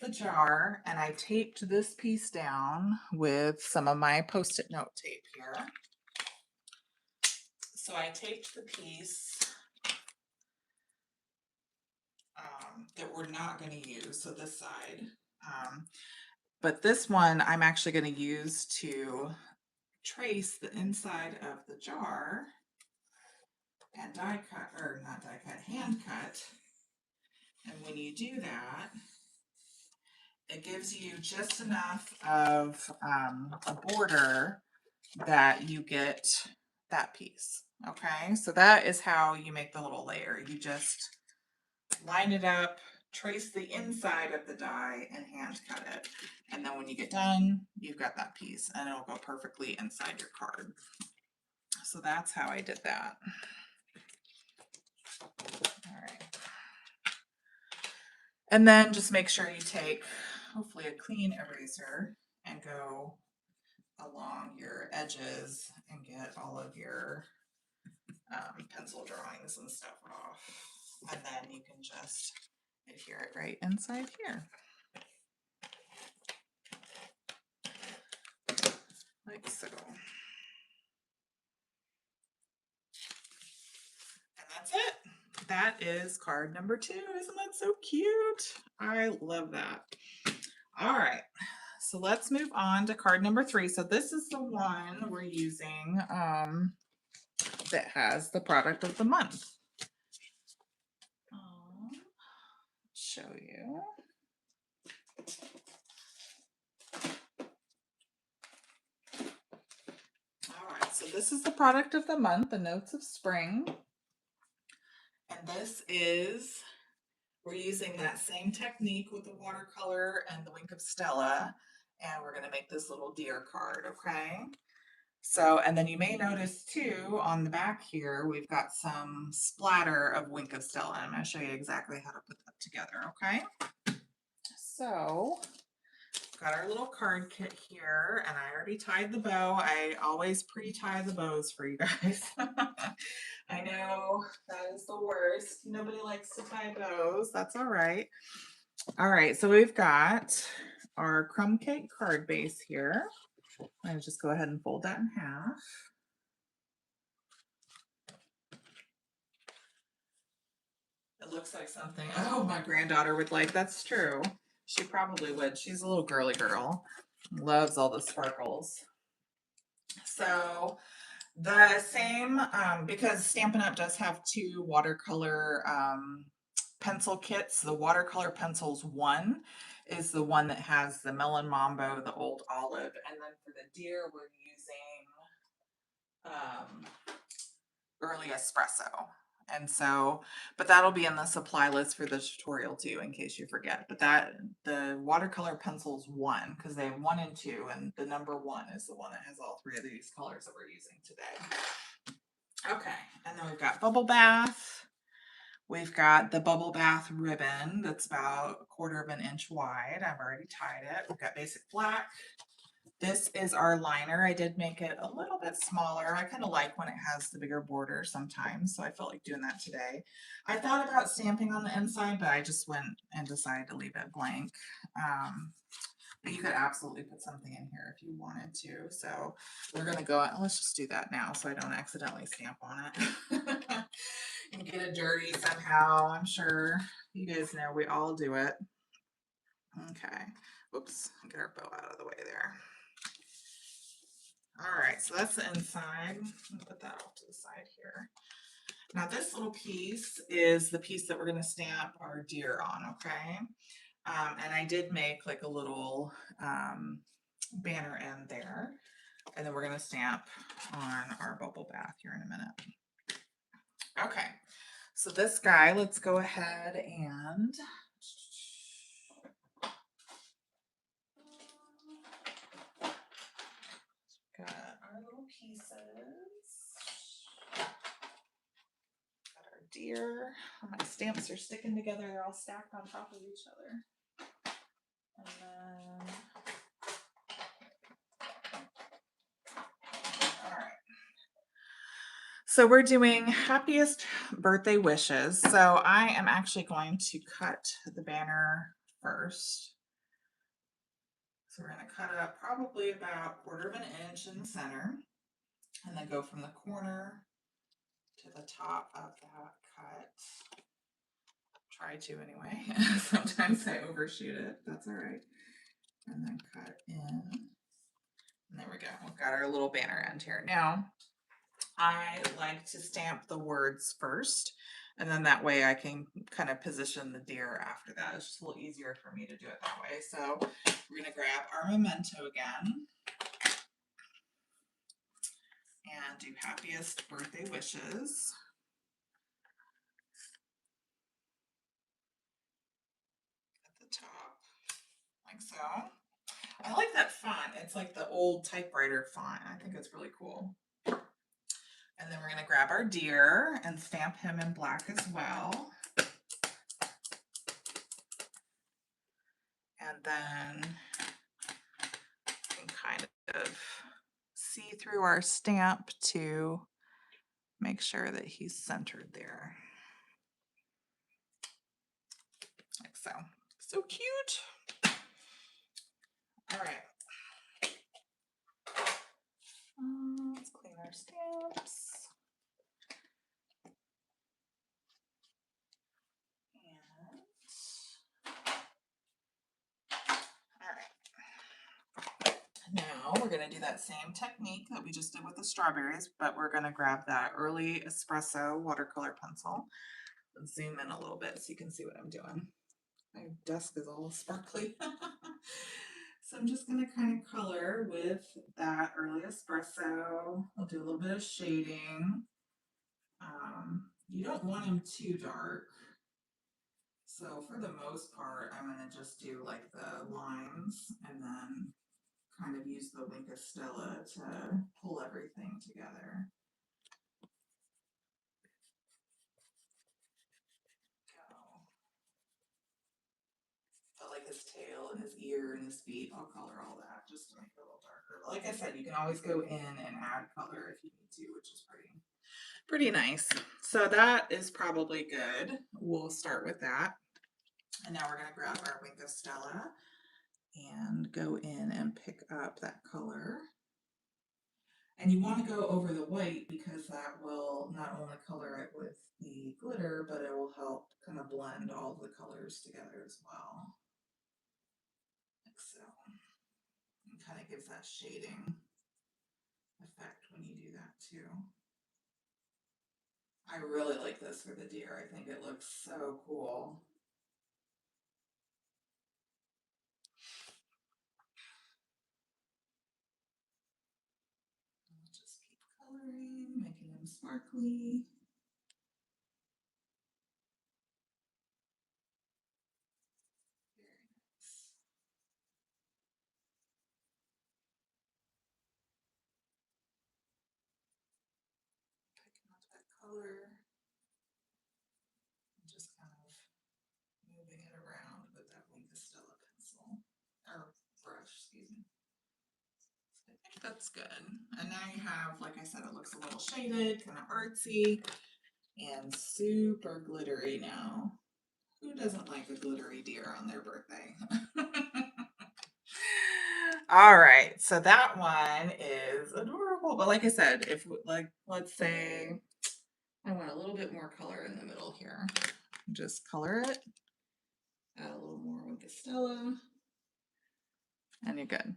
the jar and I taped this piece down with some of my Post-it note tape here. So I taped the piece that we're not going to use, so this side. But this one I'm actually going to use to trace the inside of the jar and die cut, or not die cut, hand cut. And when you do that, it gives you just enough of a border that you get that piece. Okay, so that is how you make the little layer. You just line it up, trace the inside of the die, and hand cut it. And then when you get done, you've got that piece, and it'll go perfectly inside your card. So that's how I did that. All right. And then just make sure you take, hopefully, a clean eraser and go along your edges and get all of your pencil drawings and stuff off. And then you can just adhere it right inside here. Like so. And that's it. That is card number 2. Isn't that so cute? I love that. All right. So let's move on to card number 3. So this is the one we're using that has the product of the month. Show you. All right, so this is the product of the month, the Notes of Spring. And this is, we're using that same technique with the watercolor and the Wink of Stella, and we're gonna make this little deer card, okay? So, and then you may notice too, on the back here, we've got some splatter of Wink of Stella. I'm gonna show you exactly how to put that together, okay? So, got our little card kit here, and I already tied the bow. I always pre-tie the bows for you guys. I know that is the worst. Nobody likes to tie bows. That's all right. All right, so we've got our crumb cake card base here. I'm gonna just go ahead and fold that in half. It looks like something, oh, my granddaughter would like. That's true. She probably would. She's a little girly girl. Loves all the sparkles. So the same, because Stampin' Up! Does have 2 watercolor pencil kits. The watercolor pencils 1 is the one that has the melon mambo, the old olive, and then for the deer we're using early espresso. And so, but that'll be in the supply list for the tutorial too, in case you forget. But that, the watercolor pencils 1, because they have 1 and 2, and the number 1 is the one that has all 3 of these colors that we're using today. Okay, and then we've got bubble bath. We've got the bubble bath ribbon that's about 1/4 of an inch wide. I've already tied it. We've got basic black. This is our liner. I did make it a little bit smaller. I kind of like when it has the bigger border sometimes, so I felt like doing that today. I thought about stamping on the inside, but I just went and decided to leave it blank. But you could absolutely put something in here if you wanted to. So we're gonna go, let's just do that now so I don't accidentally stamp on it and get it dirty somehow. I'm sure you guys know we all do it. Okay, whoops, get our bow out of the way there. All right, so that's the inside. I'll put that off to the side here. Now this little piece is the piece that we're gonna stamp our deer on, okay? And I did make like a little banner end there. And then we're gonna stamp on our bubble bath here in a minute. Okay, so this guy, let's go ahead and got our little pieces. Got our deer. Oh, my stamps are sticking together. They're all stacked on top of each other. And then, all right. So we're doing happiest birthday wishes. So I am actually going to cut the banner first. So we're going to cut it up probably about 1/4 of an inch in the center, and then go from the corner to the top of that cut. Try to anyway. Sometimes I overshoot it. That's all right. And then cut in. And there we go. We've got our little banner end here. Now, I like to stamp the words first, and then that way I can kind of position the deer after that. It's just a little easier for me to do it that way. So we're going to grab our memento again. And to do happiest birthday wishes. At the top, like so. I like that font. It's like the old typewriter font. I think it's really cool. And then we're going to grab our deer and stamp him in black as well. And then you can kind of see through our stamp to make sure that he's centered there. Like so. So cute. All right. Let's clean our stamps. Now we're going to do that same technique that we just did with the strawberries, but we're going to grab that early espresso watercolor pencil and zoom in a little bit so you can see what I'm doing. My desk is all sparkly. So I'm just going to kind of color with that early espresso. I'll do a little bit of shading. You don't want them too dark. So for the most part, I'm going to just do like the lines and then kind of use the Wink of Stella to pull everything together. But like his tail and his ear and his feet, I'll color all that just to make it a little darker. But like I said, you can always go in and add color if you need to, which is pretty nice. So that is probably good. We'll start with that. And now we're going to grab our Wink of Stella and go in and pick up that color. And you want to go over the white because that will not only color it with the glitter, but it will help kind of blend all the colors together as well. Like so. And kind of gives that shading effect when you do that too. I really like this for the deer. I think it looks so cool. I'll just keep coloring, making them sparkly. Very nice. Picking up that color. And just kind of moving it around with that Wink of Stella pencil. Or brush, excuse me. So I think that's good. And now you have, like I said, it looks a little shaded, kind of artsy, and super glittery now. Who doesn't like a glittery deer on their birthday? All right, so that one is adorable. But like I said, if like, let's say I want a little bit more color in the middle here, just color it, add a little more with the Stella, and you're good.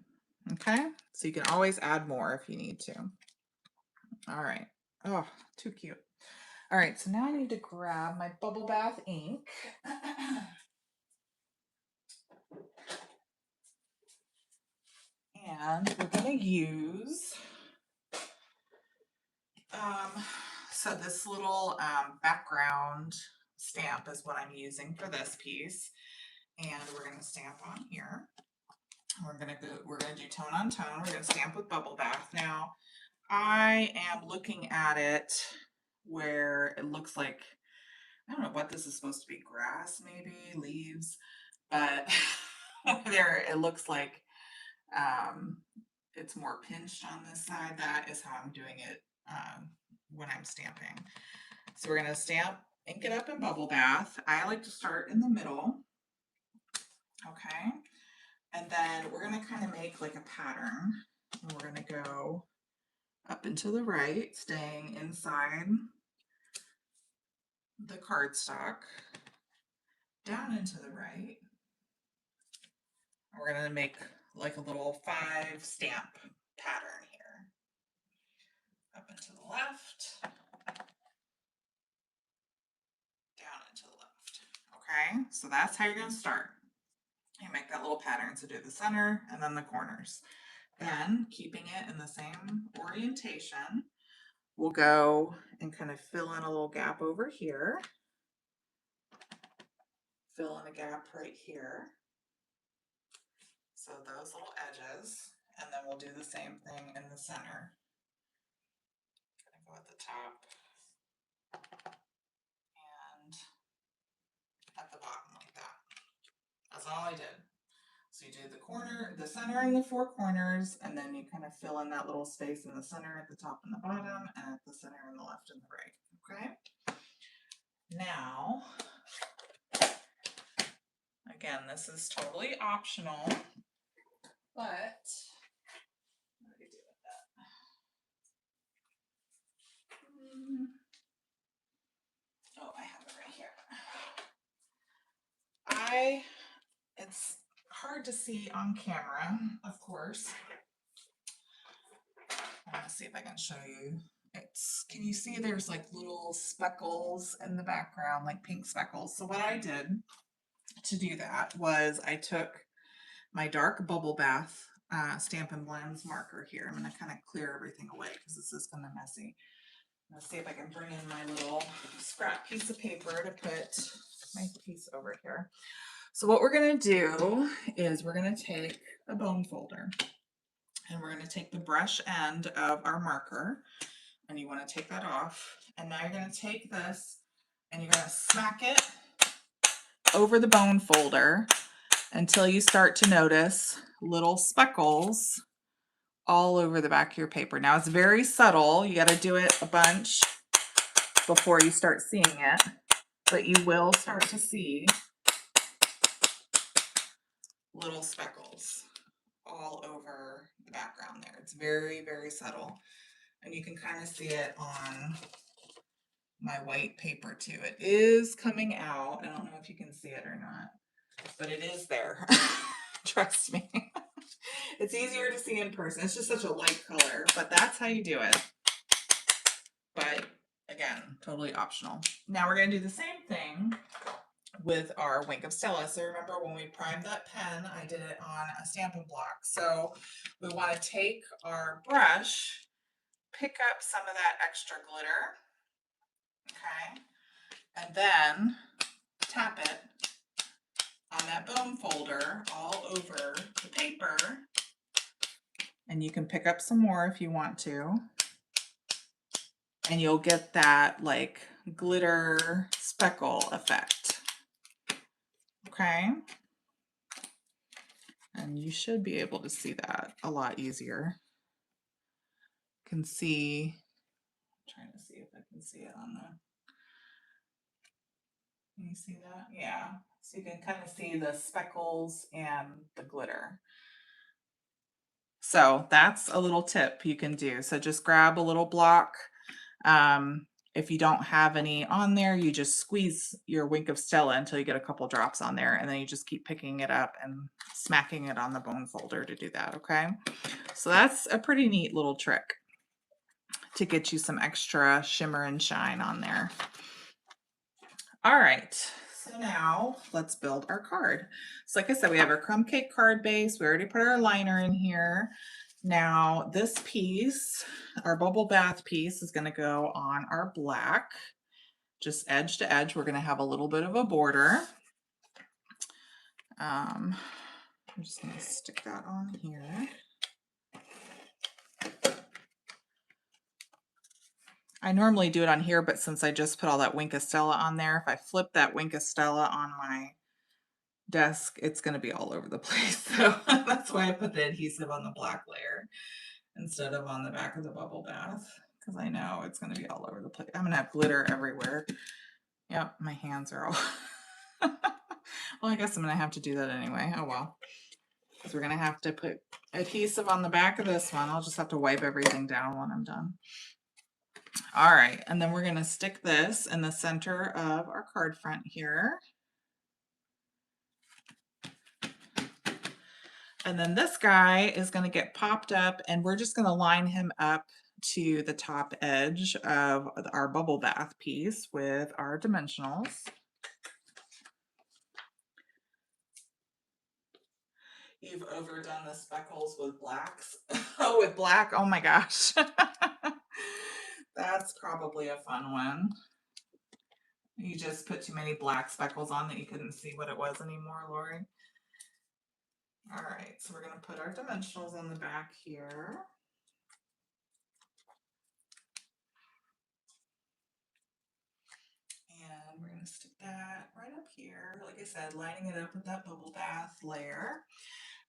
Okay, so you can always add more if you need to. All right. Oh, too cute. All right, so now I need to grab my bubble bath ink. And we're going to use, so this little background stamp is what I'm using for this piece. And we're going to stamp on here. We're going to do tone on tone. We're going to stamp with bubble bath. Now, I am looking at it where it looks like, I don't know what this is supposed to be, grass maybe, leaves, but there it looks like it's more pinched on this side. That is how I'm doing it when I'm stamping. So we're going to stamp, ink it up in bubble bath. I like to start in the middle. Okay. And then we're going to kind of make like a pattern. And we're going to go up and to the right, staying inside the cardstock, down and to the right. We're going to make like a little 5 stamp pattern here. Up and to the left, down and to the left. Okay, so that's how you're going to start. You make that little pattern, so do the center and then the corners. Then, keeping it in the same orientation, we'll go and kind of fill in a little gap over here. Fill in a gap right here. So those little edges, and then we'll do the same thing in the center. Gonna go at the top and at the bottom like that. That's all I did. So you do the corner, the center and the four corners, and then you kind of fill in that little space in the center, at the top and the bottom, and at the center and the left and the right. Okay. Now, again, this is totally optional, but what do you do with that? Oh, I have it right here. It's hard to see on camera, of course. I want to see if I can show you. Can you see there's like little speckles in the background, like pink speckles? So what I did to do that was I took my dark bubble bath Stampin' Blends marker here. I'm going to kind of clear everything away because this is kind of messy. Let's see if I can bring in my little scrap piece of paper to put my piece over here. So what we're going to do is we're going to take a bone folder and we're going to take the brush end of our marker, and you want to take that off. And now you're going to take this and you're going to smack it over the bone folder until you start to notice little speckles all over the back of your paper. Now it's very subtle. You got to do it a bunch before you start seeing it, but you will start to see little speckles all over the background there. It's very, very subtle. And you can kind of see it on my white paper too. It is coming out. I don't know if you can see it or not, but it is there. Trust me. It's easier to see in person. It's just such a light color, but that's how you do it. But again, totally optional. Now we're going to do the same thing with our Wink of Stella. So remember when we primed that pen, I did it on a Stampin' block. So we want to take our brush, pick up some of that extra glitter, okay, and then tap it on that bone folder all over the paper. And you can pick up some more if you want to. And you'll get that like glitter speckle effect. Okay. And you should be able to see that a lot easier. You can see, I'm trying to see if I can see it on the, can you see that? Yeah. So you can kind of see the speckles and the glitter. So that's a little tip you can do. So just grab a little block. If you don't have any on there, you just squeeze your Wink of Stella until you get a couple drops on there, and then you just keep picking it up and smacking it on the bone folder to do that, okay? So that's a pretty neat little trick to get you some extra shimmer and shine on there. All right, so now let's build our card. So like I said, we have our crumb cake card base. We already put our liner in here. Now this piece, our bubble bath piece, is going to go on our black, just edge to edge. We're going to have a little bit of a border. I'm just going to stick that on here. I normally do it on here, but since I just put all that Wink of Stella on there, if I flip that Wink of Stella on my desk, it's going to be all over the place. So that's why I put the adhesive on the black layer instead of on the back of the bubble bath, because I know it's going to be all over the place. I'm going to have glitter everywhere. Yep, my hands are all well, I guess I'm going to have to do that anyway. Oh well, because we're going to have to put adhesive on the back of this one. I'll just have to wipe everything down when I'm done. All right, and then we're going to stick this in the center of our card front here. And then this guy is going to get popped up, and we're just going to line him up to the top edge of our bubble bath piece with our dimensionals. You've overdone the speckles with blacks. Oh, with black. Oh my gosh. That's probably a fun one. You just put too many black speckles on that you couldn't see what it was anymore, Lori. All right, so we're going to put our dimensionals on the back here. And we're going to stick that right up here. Like I said, lining it up with that bubble bath layer.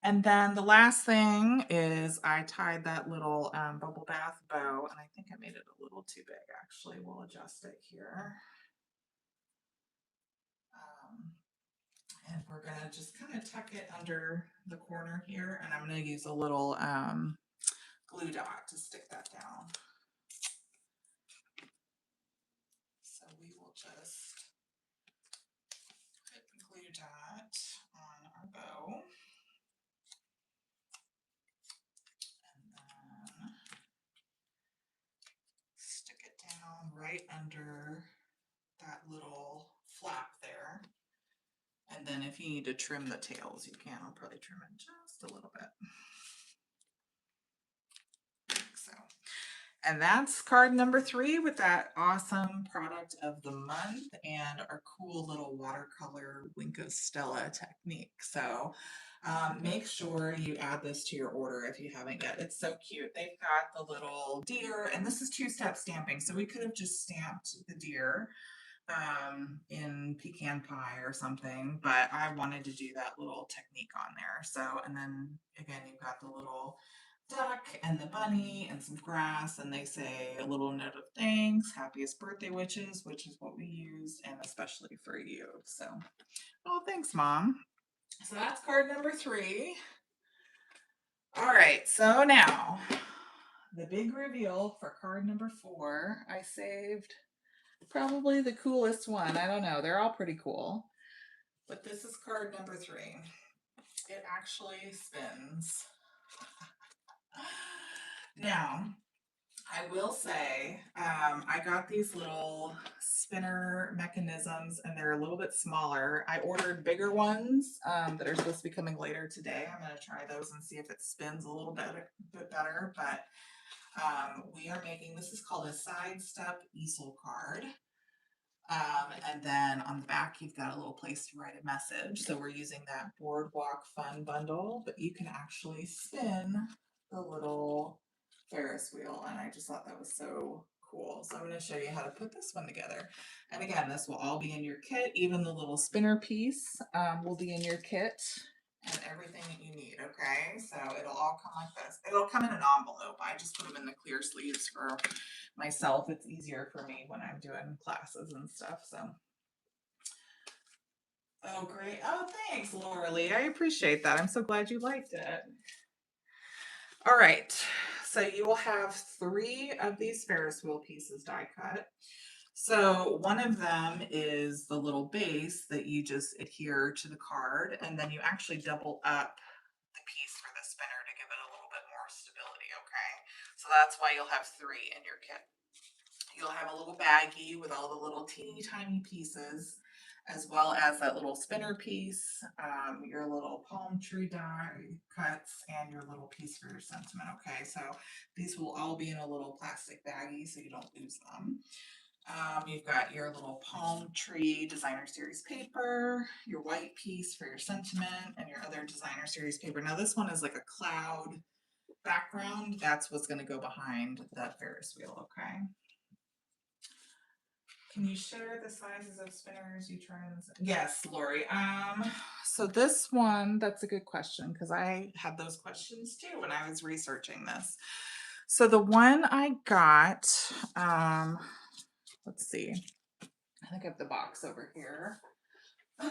And then the last thing is I tied that little bubble bath bow, and I think I made it a little too big actually. We'll adjust it here. And we're gonna just kind of tuck it under the corner here, and I'm gonna use a little glue dot to stick that down. So we will just put the glue dot on our bow. And then stick it down right under that little flap there. And then if you need to trim the tails, you can. I'll probably trim it just a little bit. Like so. And that's card number 3 with that awesome product of the month and our cool little watercolor Wink of Stella technique. So make sure you add this to your order if you haven't yet. It's so cute. They've got the little deer, and this is 2-step stamping. So we could have just stamped the deer in pecan pie or something, but I wanted to do that little technique on there. So, and then again, you've got the little duck and the bunny and some grass, and they say a little note of thanks, happiest birthday witches, which is what we used, and especially for you. So, oh, thanks, Mom. So that's card number 3. All right, so now the big reveal for card number 4. I saved probably the coolest one. I don't know. They're all pretty cool. But this is card number 3. It actually spins. Now, I will say, I got these little spinner mechanisms and they're a little bit smaller. I ordered bigger ones that are supposed to be coming later today. I'm going to try those and see if it spins a little bit better. But we are making, this is called a sidestep easel card. And then on the back, you've got a little place to write a message. So we're using that Boardwalk Fun bundle, but you can actually spin the little Ferris wheel. And I just thought that was so cool. So I'm going to show you how to put this one together. And again, this will all be in your kit. Even the little spinner piece will be in your kit. And everything that you need, okay? So it'll all come like this. It'll come in an envelope. I just put them in the clear sleeves for myself. It's easier for me when I'm doing classes and stuff. So, oh, great. Oh, thanks, Laura Lee. I appreciate that. I'm so glad you liked it. All right. So you will have 3 of these Ferris wheel pieces die cut. So one of them is the little base that you just adhere to the card, and then you actually double up the piece for the spinner to give it a little bit more stability, okay? So that's why you'll have 3 in your kit. You'll have a little baggie with all the little teeny tiny pieces, as well as that little spinner piece, your little palm tree die cuts, and your little piece for your sentiment. Okay, so these will all be in a little plastic baggie so you don't lose them. You've got your little palm tree designer series paper, your white piece for your sentiment, and your other designer series paper. Now this one is like a cloud background. That's what's going to go behind that Ferris wheel, okay? Can you share the sizes of spinners you turn? Yes, Lori. So this one, that's a good question because I had those questions too when I was researching this. So the one I got, let's see. I think I have the box over here. I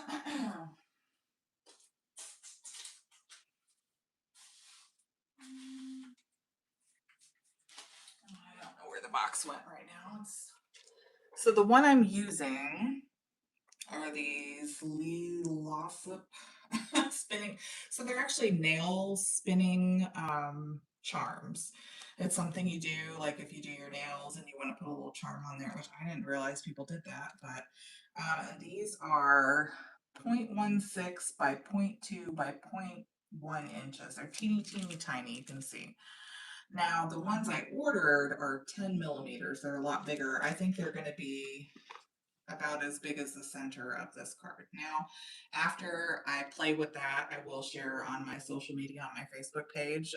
don't know where the box went right now. So the one I'm using are these Lossip spinning. So they're actually nail spinning charms. It's something you do, like if you do your nails and you want to put a little charm on there, which I didn't realize people did that. But these are 0.16 by 0.2 by 0.1 inches. They're teeny, teeny, tiny, you can see. Now, the ones I ordered are 10 millimeters. They're a lot bigger. I think they're going to be about as big as the center of this card. Now, after I play with that, I will share on my social media, on my Facebook page,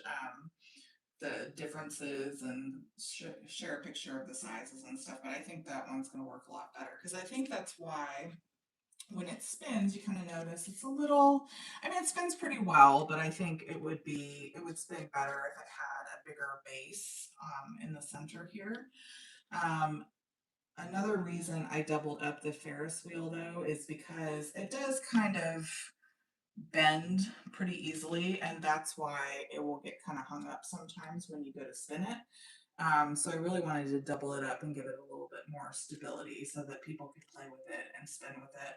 the differences and share a picture of the sizes and stuff. But I think that one's going to work a lot better because I think that's why when it spins, you kind of notice it's a little, I mean, it spins pretty well, but I think it would spin better if it had a bigger base in the center here. Um, Another reason I doubled up the Ferris wheel though is because it does kind of bend pretty easily, and that's why it will get kind of hung up sometimes when you go to spin it. So I really wanted to double it up and give it a little bit more stability so that people could play with it and spin with it.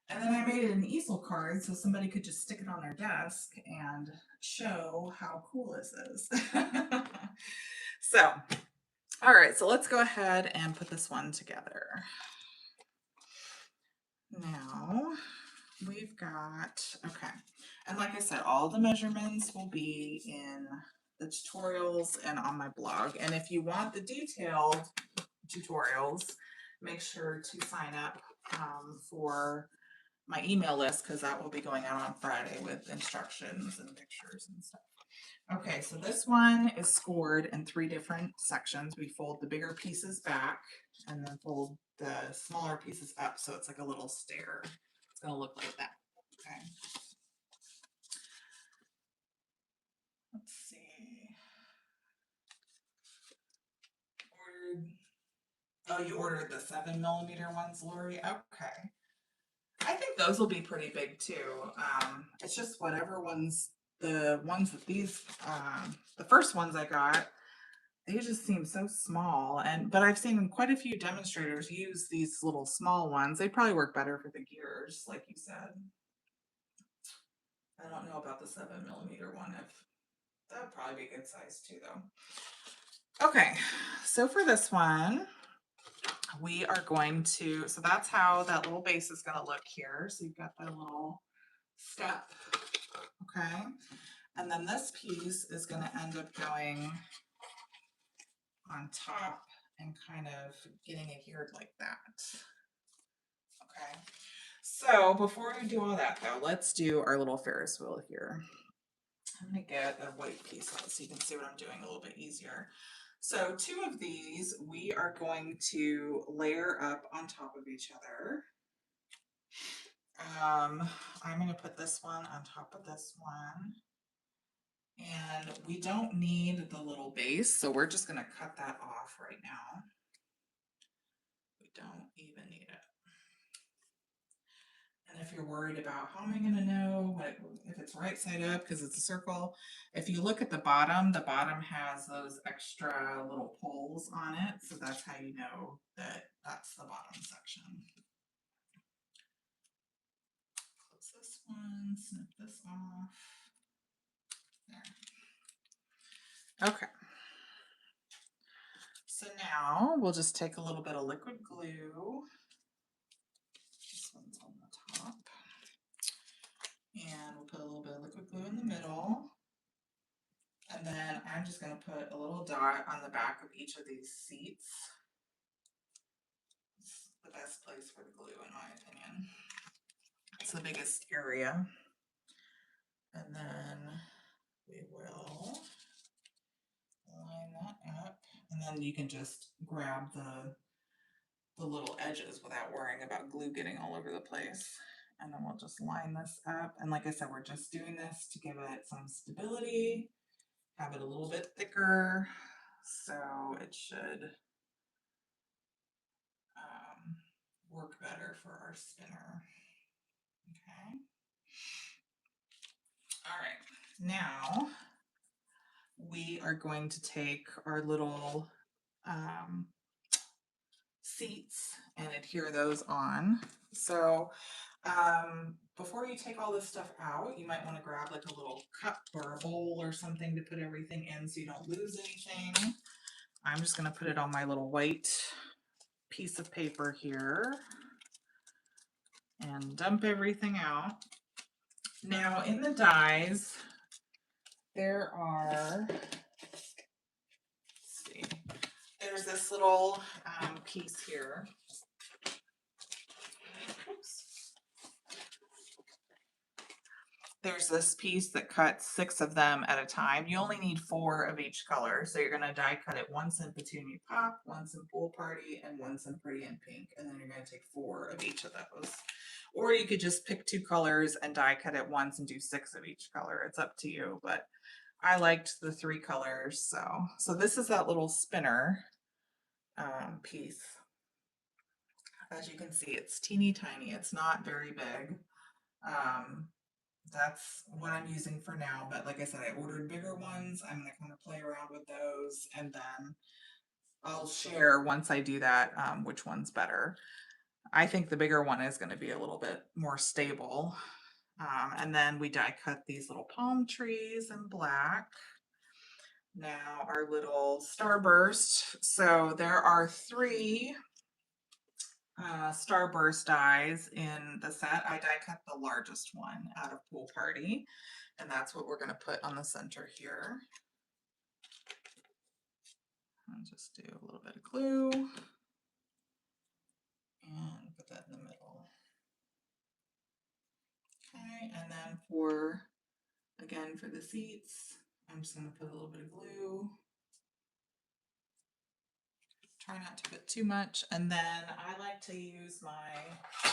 And then I made it an easel card so somebody could just stick it on their desk and show how cool this is. So, all right, so let's go ahead and put this one together. Now we've got, okay. And like I said, all the measurements will be in the tutorials and on my blog. And if you want the detailed tutorials, make sure to sign up for my email list because that will be going out on Friday with instructions and pictures and stuff. Okay, so this one is scored in 3 different sections. We fold the bigger pieces back and then fold the smaller pieces up so it's like a little stair. It's going to look like that. Okay. Let's see. Oh, you ordered the 7 millimeter ones, Lori? Okay. I think those will be pretty big too. It's just whatever ones, the ones that these, the first ones I got, they just seem so small. But I've seen quite a few demonstrators use these little small ones. They probably work better for the gears, like you said. I don't know about the 7 millimeter one. If that would probably be a good size too, though. Okay, so for this one, we are going to, so that's how that little base is going to look here. So you've got that little step, okay? And then this piece is going to end up going on top and kind of getting adhered like that. Okay, so before we do all that though, let's do our little Ferris wheel here. I'm going to get a white piece out so you can see what I'm doing a little bit easier. So 2 of these we are going to layer up on top of each other. I'm going to put this one on top of this one. And we don't need the little base, so we're just going to cut that off right now. We don't even need it. And if you're worried about how am I going to know if it's right side up because it's a circle, if you look at the bottom has those extra little poles on it, so that's how you know that that's the bottom section. Close this one, snip this off. There. Okay. So now we'll just take a little bit of liquid glue. This one's on the top. And we'll put a little bit of liquid glue in the middle. And then I'm just going to put a little dot on the back of each of these seats. It's the best place for the glue in my opinion. It's the biggest area. And then we will line that up. And then you can just grab the little edges without worrying about glue getting all over the place. And then we'll just line this up. And like I said, we're just doing this to give it some stability, have it a little bit thicker, so it should work better for our spinner. Okay. All right. Now we are going to take our little seats and adhere those on. So before you take all this stuff out, you might want to grab like a little cup or a bowl or something to put everything in so you don't lose anything. I'm just going to put it on my little white piece of paper here and dump everything out. Now in the dies, there are little piece here. Oops. There's this piece that cuts 6 of them at a time. You only need 4 of each color. So you're going to die cut it once in Petunia Pop, once in Pool Party, and once in Pretty in Pink. And then you're going to take 4 of each of those. Or you could just pick 2 colors and die cut it once and do 6 of each color. It's up to you, but I liked the 3 colors. So this is that little spinner piece. As you can see, it's teeny tiny. It's not very big. That's what I'm using for now, but like I said, I ordered bigger ones. I'm going to kind of play around with those, and then I'll share once I do that which one's better. I think the bigger one is going to be a little bit more stable. And then we die cut these little palm trees in black. Now our little starburst. So there are 3 starburst dies in the set. I die cut the largest one out of Pool Party, and that's what we're going to put on the center here. I'll just do a little bit of glue and put that in the middle. Okay, and then again for the seats, I'm just going to put a little bit of glue. Try not to put too much, and then I like to use my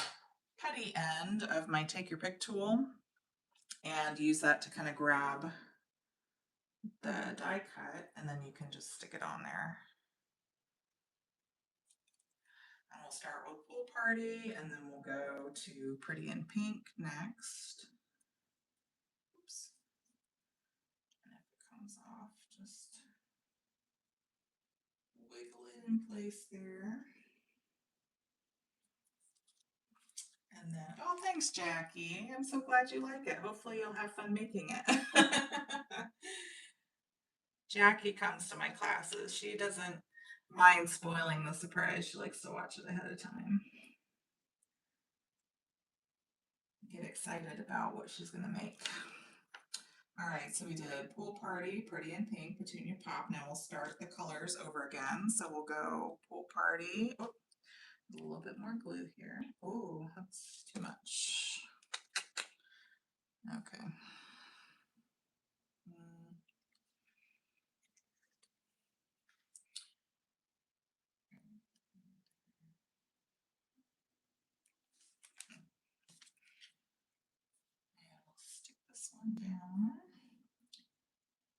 putty end of my Take Your Pick tool and use that to kind of grab the die cut, and then you can just stick it on there. And we'll start with Pool Party, and then we'll go to Pretty in Pink next. Oops. And if it comes off, just wiggle it in place there. And then, oh, thanks, Jackie. I'm so glad you like it. Hopefully you'll have fun making it. Jackie comes to my classes. She doesn't mind spoiling the surprise. She likes to watch it ahead of time. Get excited about what she's going to make. All right, so we did Pool Party, Pretty in Pink, Petunia Pop. Now we'll start the colors over again. So we'll go Pool Party. Oh, a little bit more glue here. Oh, that's too much. Okay. Stick this one down.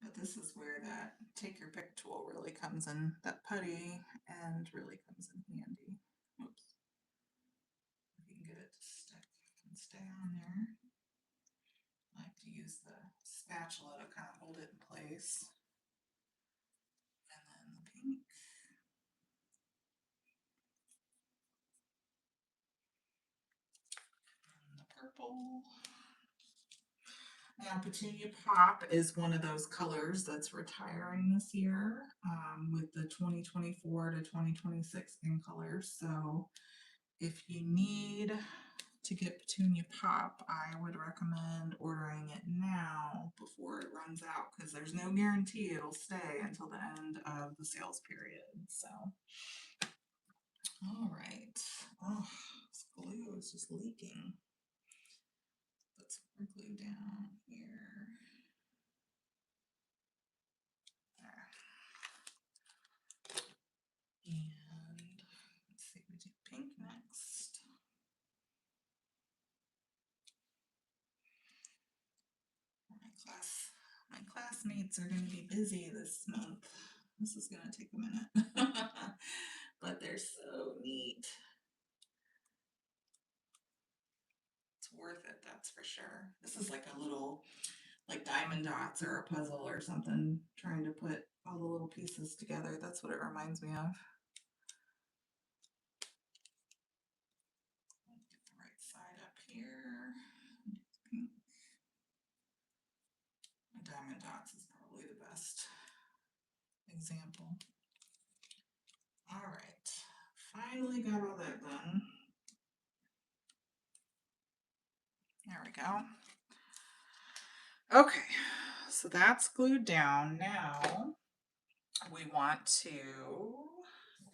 But this is where that Take Your Pick tool really comes in, that putty and really comes in handy. Oops. If you can get it to stick and stay on there. I like to use the spatula to kind of hold it in place. And then the pink. And the purple. Now, Petunia Pop is one of those colors that's retiring this year with the 2024 to 2026 in colors. So if you need to get Petunia Pop, I would recommend ordering it now before it runs out, because there's no guarantee it'll stay until the end of the sales period. So, all right. Oh, this glue is just leaking. Put some more glue down here. And let's see, we do pink next. My classmates are going to be busy this month. This is going to take a minute, but they're so neat. It's worth it, that's for sure. This is like a little, like diamond dots or a puzzle or something, trying to put all the little pieces together. That's what it reminds me of. Get the right side up here. Pink. Diamond dots is probably the best example. All right, finally got all that done. There we go. Okay, so that's glued down. Now we want to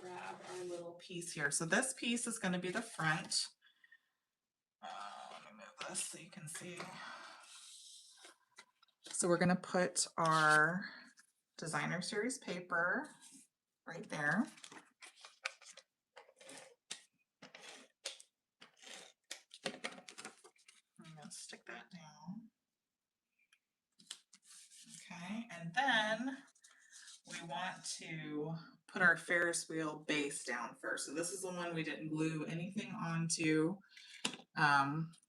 grab our little piece here. So this piece is going to be the front. Let me move this so you can see. So we're going to put our designer series paper right there. I'm going to stick that down. Okay, and then we want to put our Ferris wheel base down first. So this is the one we didn't glue anything onto.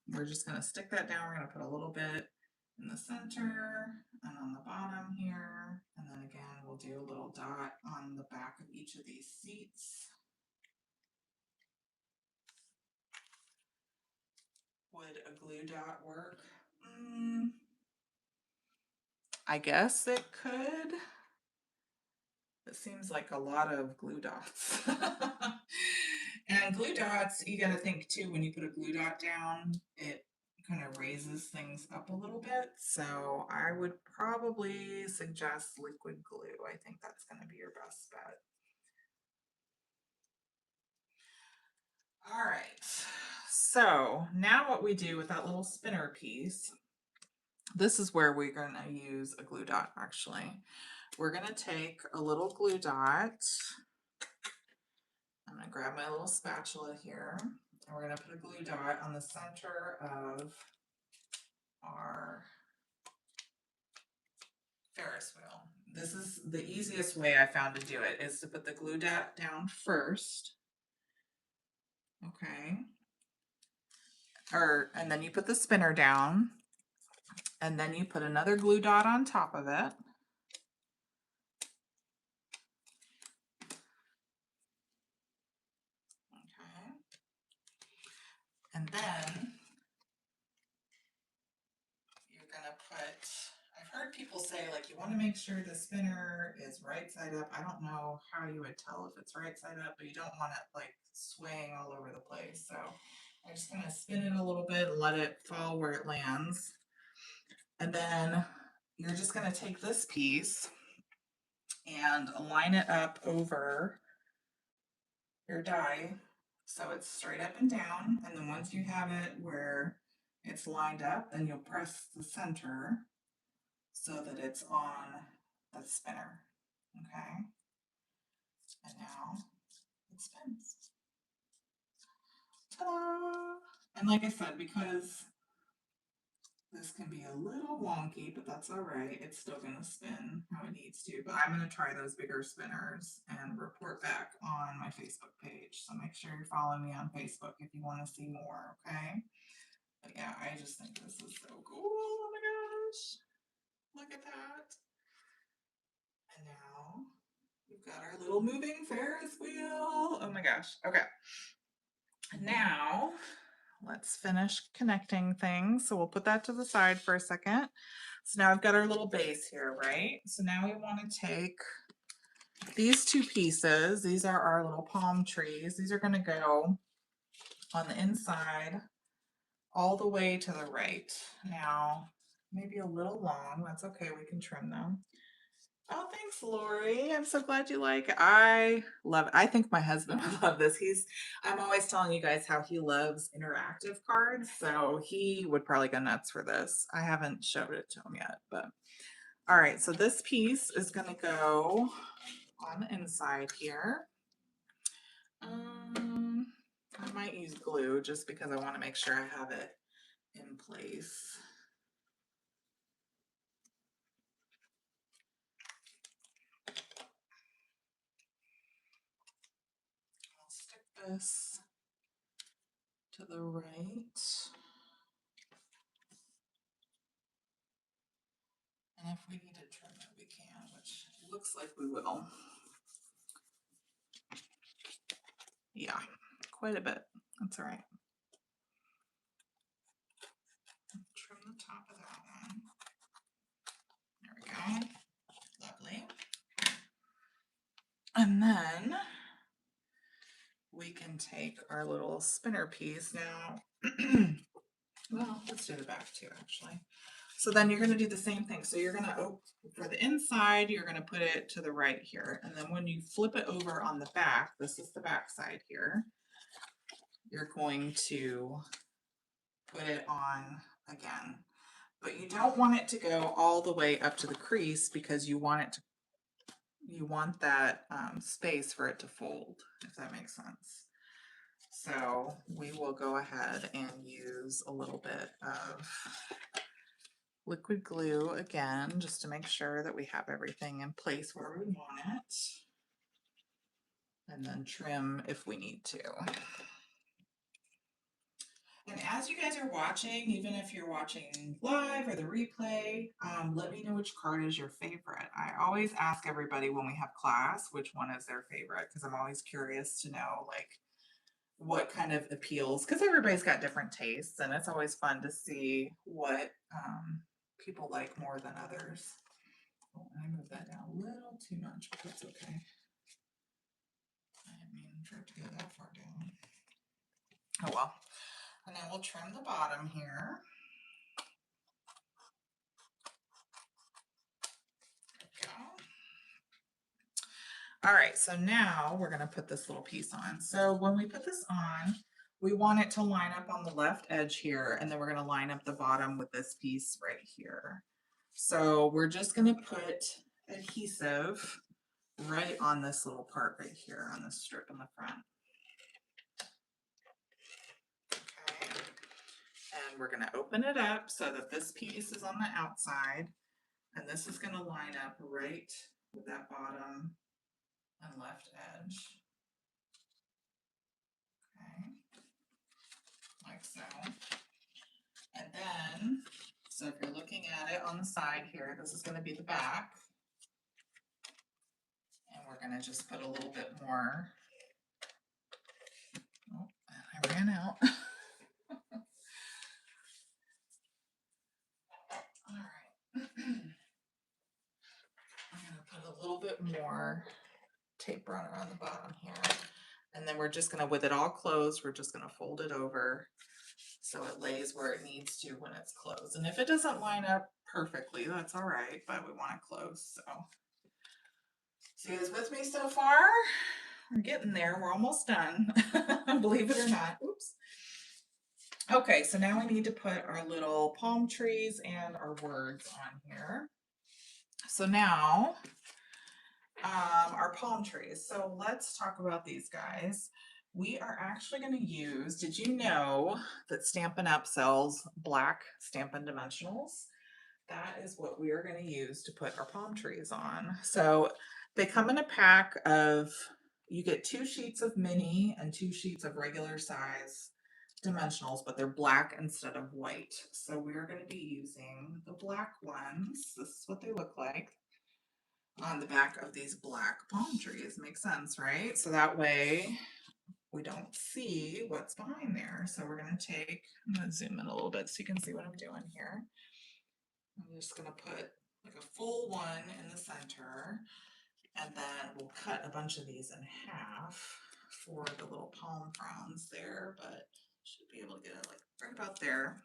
We're just going to stick that down. We're going to put a little bit in the center and on the bottom here. And then again, we'll do a little dot on the back of each of these seats. Would a glue dot work? I guess it could. It seems like a lot of glue dots. And glue dots, you got to think too, when you put a glue dot down, it kind of raises things up a little bit. So I would probably suggest liquid glue. I think that's going to be your best bet. All right. So now what we do with that little spinner piece, this is where we're going to use a glue dot actually. We're going to take a little glue dot. I'm going to grab my little spatula here, and we're going to put a glue dot on the center of our Ferris wheel. This is the easiest way I found to do it, is to put the glue dot down first. Okay. And then you put the spinner down, and then you put another glue dot on top of it. Okay. And then you're going to put, I've heard people say, like, you want to make sure the spinner is right side up. I don't know how you would tell if it's right side up, but you don't want it like swaying all over the place. So I'm just going to spin it a little bit and let it fall where it lands. And then you're just going to take this piece and line it up over your die so it's straight up and down. And then once you have it where it's lined up, then you'll press the center so that it's on the spinner. Okay. And now it spins. Ta-da! And like I said, because this can be a little wonky, but that's all right. It's still going to spin how it needs to. But I'm going to try those bigger spinners and report back on my Facebook page. So make sure you're following me on Facebook if you want to see more, okay? But yeah, I just think this is so cool. Oh my gosh. Look at that. And now we've got our little moving Ferris wheel. Oh my gosh. Okay. Now let's finish connecting things. So we'll put that to the side for a second. So now I've got our little base here, right? So now we want to take these two pieces. These are our little palm trees. These are going to go on the inside all the way to the right. Now, maybe a little long. That's okay. We can trim them. Oh, thanks, Lori. I'm so glad you like it. I love it. I think my husband would love this. I'm always telling you guys how he loves interactive cards, so he would probably go nuts for this. I haven't showed it to him yet, but all right. So this piece is going to go on the inside here. I might use glue just because I want to make sure I have it in place. I'll stick this to the right. And if we need to trim it, we can, which looks like we will. Yeah, quite a bit. That's all right. Trim the top of that one. There we go. Lovely. And then we can take our little spinner piece now. Well, let's do the back too, actually. So then you're going to do the same thing. So you're going to open for the inside, you're going to put it to the right here. And then when you flip it over on the back, this is the back side here, you're going to put it on again. But you don't want it to go all the way up to the crease because you want it to, you want that space for it to fold, if that makes sense. So we will go ahead and use a little bit of liquid glue again, just to make sure that we have everything in place where we want it. And then trim if we need to. And as you guys are watching, even if you're watching live or the replay, let me know which card is your favorite. I always ask everybody when we have class which one is their favorite, because I'm always curious to know like what kind of appeals, because everybody's got different tastes, and it's always fun to see what people like more than others. Oh, I moved that down a little too much, but that's okay. I didn't mean for it to go that far down. Oh well. And then we'll trim the bottom here. There we go. All right, so now we're going to put this little piece on. So when we put this on, we want it to line up on the left edge here, and then we're going to line up the bottom with this piece right here. So we're just going to put adhesive right on this little part right here on this strip in the front. Okay. And we're going to open it up so that this piece is on the outside, and this is going to line up right with that bottom and left edge. Okay, like so. And then, so if you're looking at it on the side here, this is going to be the back. And we're going to just put a little bit more. Oh, I ran out. All right. I'm going to put a little bit more tape runner on the bottom here. And then we're just going to, with it all closed, we're just going to fold it over so it lays where it needs to when it's closed. And if it doesn't line up perfectly, that's all right, but we want it closed. So you guys with me so far? We're getting there. We're almost done. Believe it or not. Oops. Okay, so now we need to put our little palm trees and our words on here. So now our palm trees. So let's talk about these guys. We are actually going to use, did you know that Stampin' Up sells black Stampin' Dimensionals? That is what we are going to use to put our palm trees on. So they come in a pack of, you get 2 sheets of mini and 2 sheets of regular size dimensionals, but they're black instead of white. So we're going to be using the black ones. This is what they look like on the back of these black palm trees. Makes sense, right? So that way we don't see what's behind there. So we're going to take, I'm going to zoom in a little bit so you can see what I'm doing here. I'm just going to put like a full one in the center, and then we'll cut a bunch of these in half for the little palm fronds there, but should be able to get it like right about there.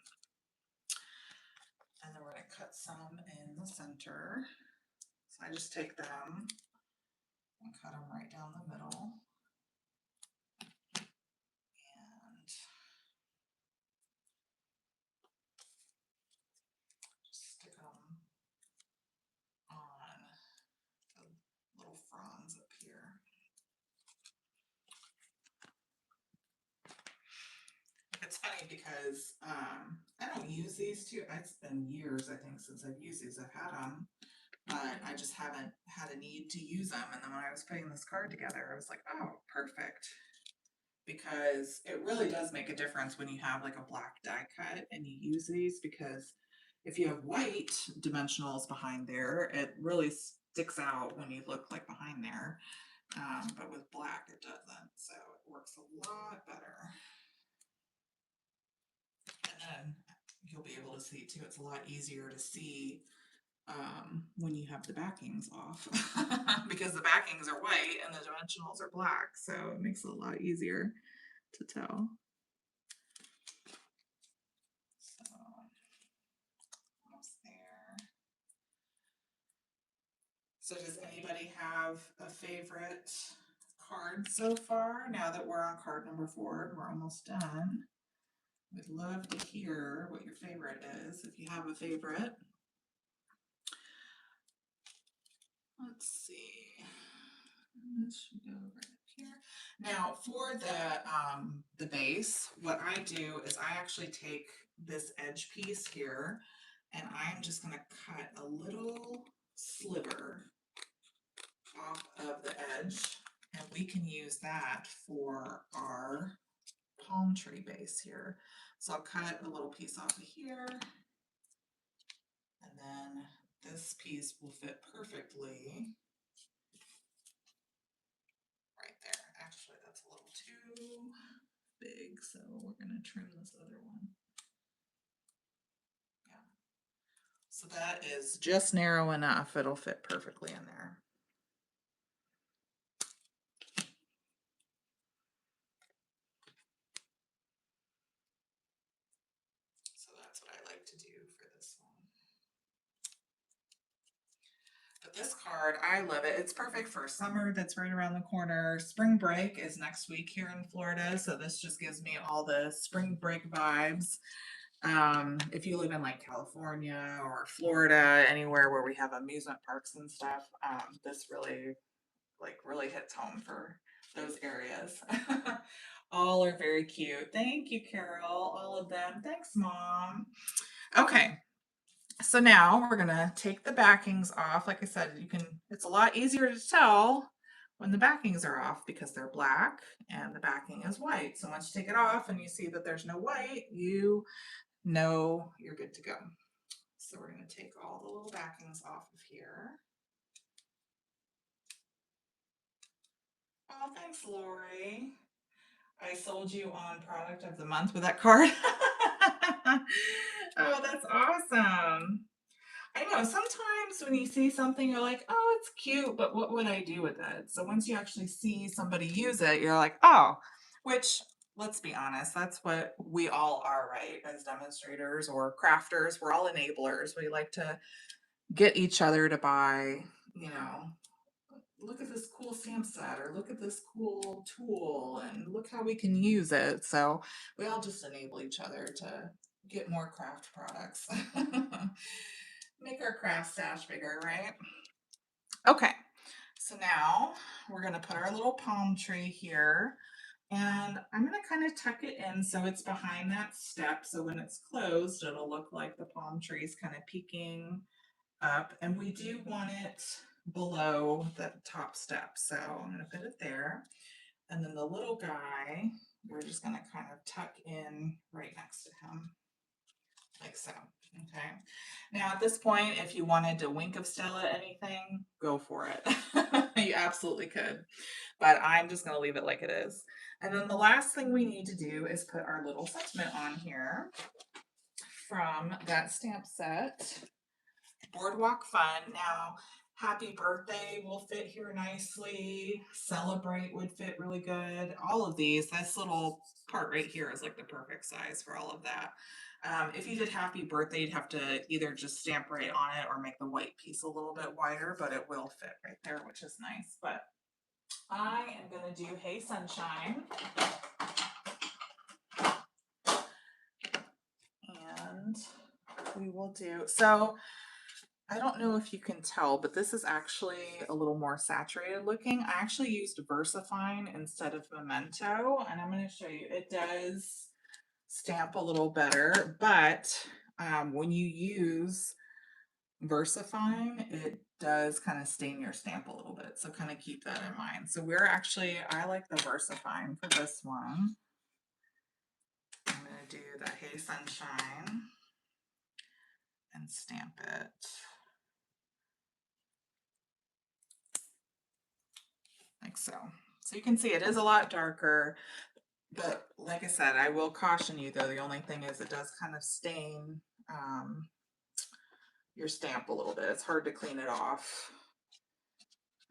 And then we're going to cut some in the center. So I just take them and cut them right down the middle. And just stick them on the little fronds up here. It's funny because I don't use these two. It's been years, I think, since I've used these. I've had them, but I just haven't had a need to use them. And then when I was putting this card together, I was like, oh, perfect. Because it really does make a difference when you have like a black die cut and you use these, because if you have white dimensionals behind there, it really sticks out when you look like behind there. But with black, it doesn't. So it works a lot better. And then you'll be able to see too, it's a lot easier to see when you have the backings off because the backings are white and the dimensionals are black, so it makes it a lot easier to tell. So almost So does anybody have a favorite card so far? Now that we're on card number 4 and we're almost done, we'd love to hear what your favorite is, if you have a favorite. Let's see. This should go right up here. Now for the base, what I do is I actually take this edge piece here and I'm just going to cut a little sliver off of the edge, and we can use that for our palm tree base here. So I'll cut a little piece off of here, and then this piece will fit perfectly right there. Actually, that's a little too big, so we're going to trim this other one. Yeah. So that is just narrow enough. It'll fit perfectly in there. So that's what I like to do for this one. But this card, I love it. It's perfect for summer that's right around the corner. Spring break is next week here in Florida, so this just gives me all the spring break vibes. If you live in like California or Florida, anywhere where we have amusement parks and stuff, this really hits home for those areas. All are very cute. Thank you, Carol. All of them. Thanks, Mom. Okay. So now we're gonna take the backings off. Like I said, it's a lot easier to tell when the backings are off because they're black and the backing is white. So once you take it off and you see that there's no white, you know you're good to go. So we're gonna take all the little backings off of here. Oh, thanks, Lori. I sold you on product of the month with that card. Oh, that's awesome. I know sometimes when you see something, you're like, oh, it's cute, but what would I do with it? So once you actually see somebody use it, you're like, oh, which let's be honest, that's what we all are, right? As demonstrators or crafters, we're all enablers. We like to get each other to buy, you know, look at this cool stamp set or look at this cool tool and look how we can use it. So we all just enable each other to get more craft products. Make our craft stash bigger, right? Okay, so now we're gonna put our little palm tree here and I'm gonna kind of tuck it in so it's behind that step. So when it's closed, it'll look like the palm tree is kind of peeking up, and we do want it below the top step. So I'm gonna put it there. And then the little guy, we're just gonna kind of tuck in right next to him, like so. Okay. Now at this point, if you wanted to wink of Stella anything, go for it. You absolutely could. But I'm just gonna leave it like it is. And then the last thing we need to do is put our little sentiment on here from that stamp set. Boardwalk Fun. Now, happy birthday will fit here nicely. Celebrate would fit really good. All of these, this little part right here is like the perfect size for all of that. If you did happy birthday, you'd have to either just stamp right on it or make the white piece a little bit wider, but it will fit right there, which is nice. But I am going to do Hey Sunshine. And we will do, so I don't know if you can tell, but this is actually a little more saturated looking. I actually used VersaFine instead of Memento, and I'm going to show you. It does stamp a little better, but when you use VersaFine, it does kind of stain your stamp a little bit. So kind of keep that in mind. So I like the VersaFine for this one. I'm going to do the Hey Sunshine and stamp it. Like so. So you can see it is a lot darker, but like I said, I will caution you though, the only thing is it does kind of stain your stamp a little bit. It's hard to clean it off.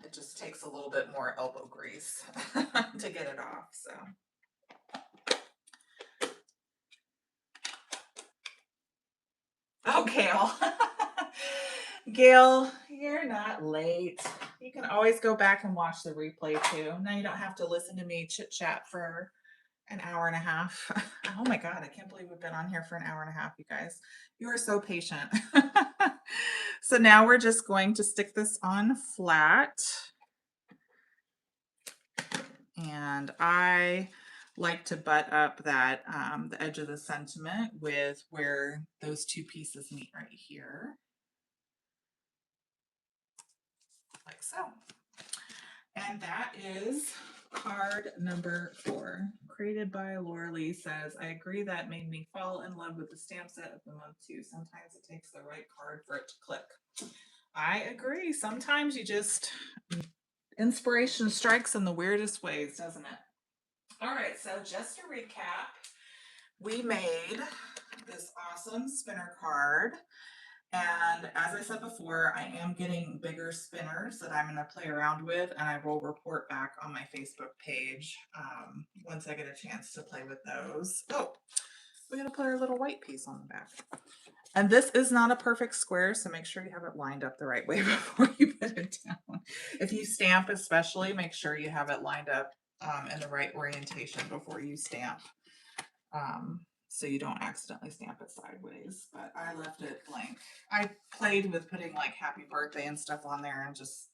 It just takes a little bit more elbow grease to get it off, so. Oh, Gail. Gail, You're not late. You can always go back and watch the replay too. Now you don't have to listen to me chit chat for an hour and a half. Oh my God, I can't believe we've been on here for an hour and a half, you guys. You are so patient. So now we're just going to stick this on flat. And I like to butt up that the edge of the sentiment with where those two pieces meet right here. Like so. And that is card number 4, created by Laura Lee. Says, I agree that made me fall in love with the stamp set of the month too. Sometimes it takes the right card for it to click. I agree. Sometimes you just, inspiration strikes in the weirdest ways, doesn't it? All right, so just to recap, we made this awesome spinner card. And as I said before, I am getting bigger spinners that I'm going to play around with, and I will report back on my Facebook page once I get a chance to play with those. Oh, we got to put our little white piece on the back. And this is not a perfect square, so make sure you have it lined up the right way before you put it down. If you stamp especially, make sure you have it lined up in the right orientation before you stamp. So you don't accidentally stamp it sideways, but I left it blank. I played with putting like happy birthday and stuff on there and just,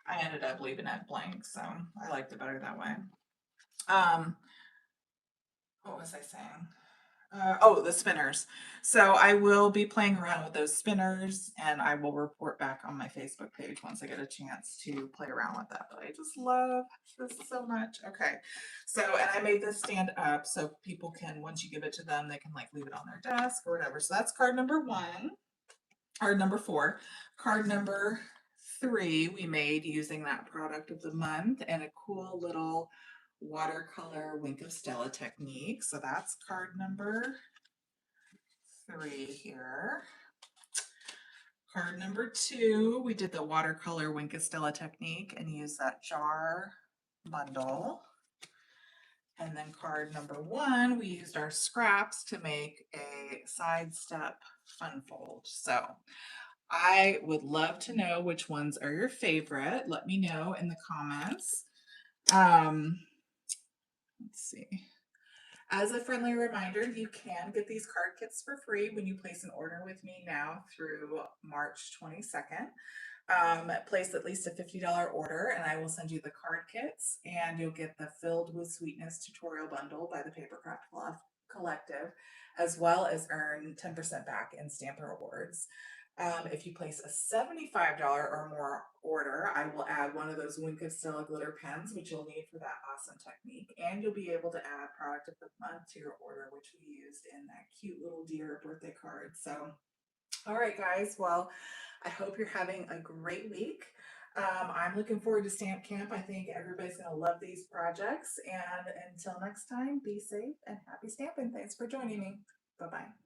I ended up leaving it blank. So I liked it better that way. What was I saying? Oh, the spinners. So I will be playing around with those spinners and I will report back on my Facebook page once I get a chance to play around with that. But I just love this so much. Okay. So, and I made this stand up so people can, once you give it to them, they can like leave it on their desk or whatever. So that's card number 1, or number 4. Card number 3 we made using that product of the month and a cool little watercolor Wink of Stella technique. So that's card number 3 here. Card number 2, we did the watercolor Wink of Stella technique and used that jar bundle. And then card number 1, we used our scraps to make a sidestep fun fold. So I would love to know which ones are your favorite. Let me know in the comments. Let's see. As a friendly reminder, you can get these card kits for free when you place an order with me now through March 22nd. Place at least a $50 order and I will send you the card kits, and you'll get the Filled with Sweetness tutorial bundle by the Papercraft Collective, as well as earn 10% back in Stampin' Rewards. If you place a $75 or more order, I will add one of those Wink of Stella glitter pens, which you'll need for that awesome technique. And you'll be able to add product of the month to your order, which we used in that cute little deer birthday card. So, all right, guys. Well, I hope you're having a great week. I'm looking forward to Stamp Camp. I think everybody's going to love these projects. And until next time, be safe and happy stamping. Thanks for joining me. Bye-bye.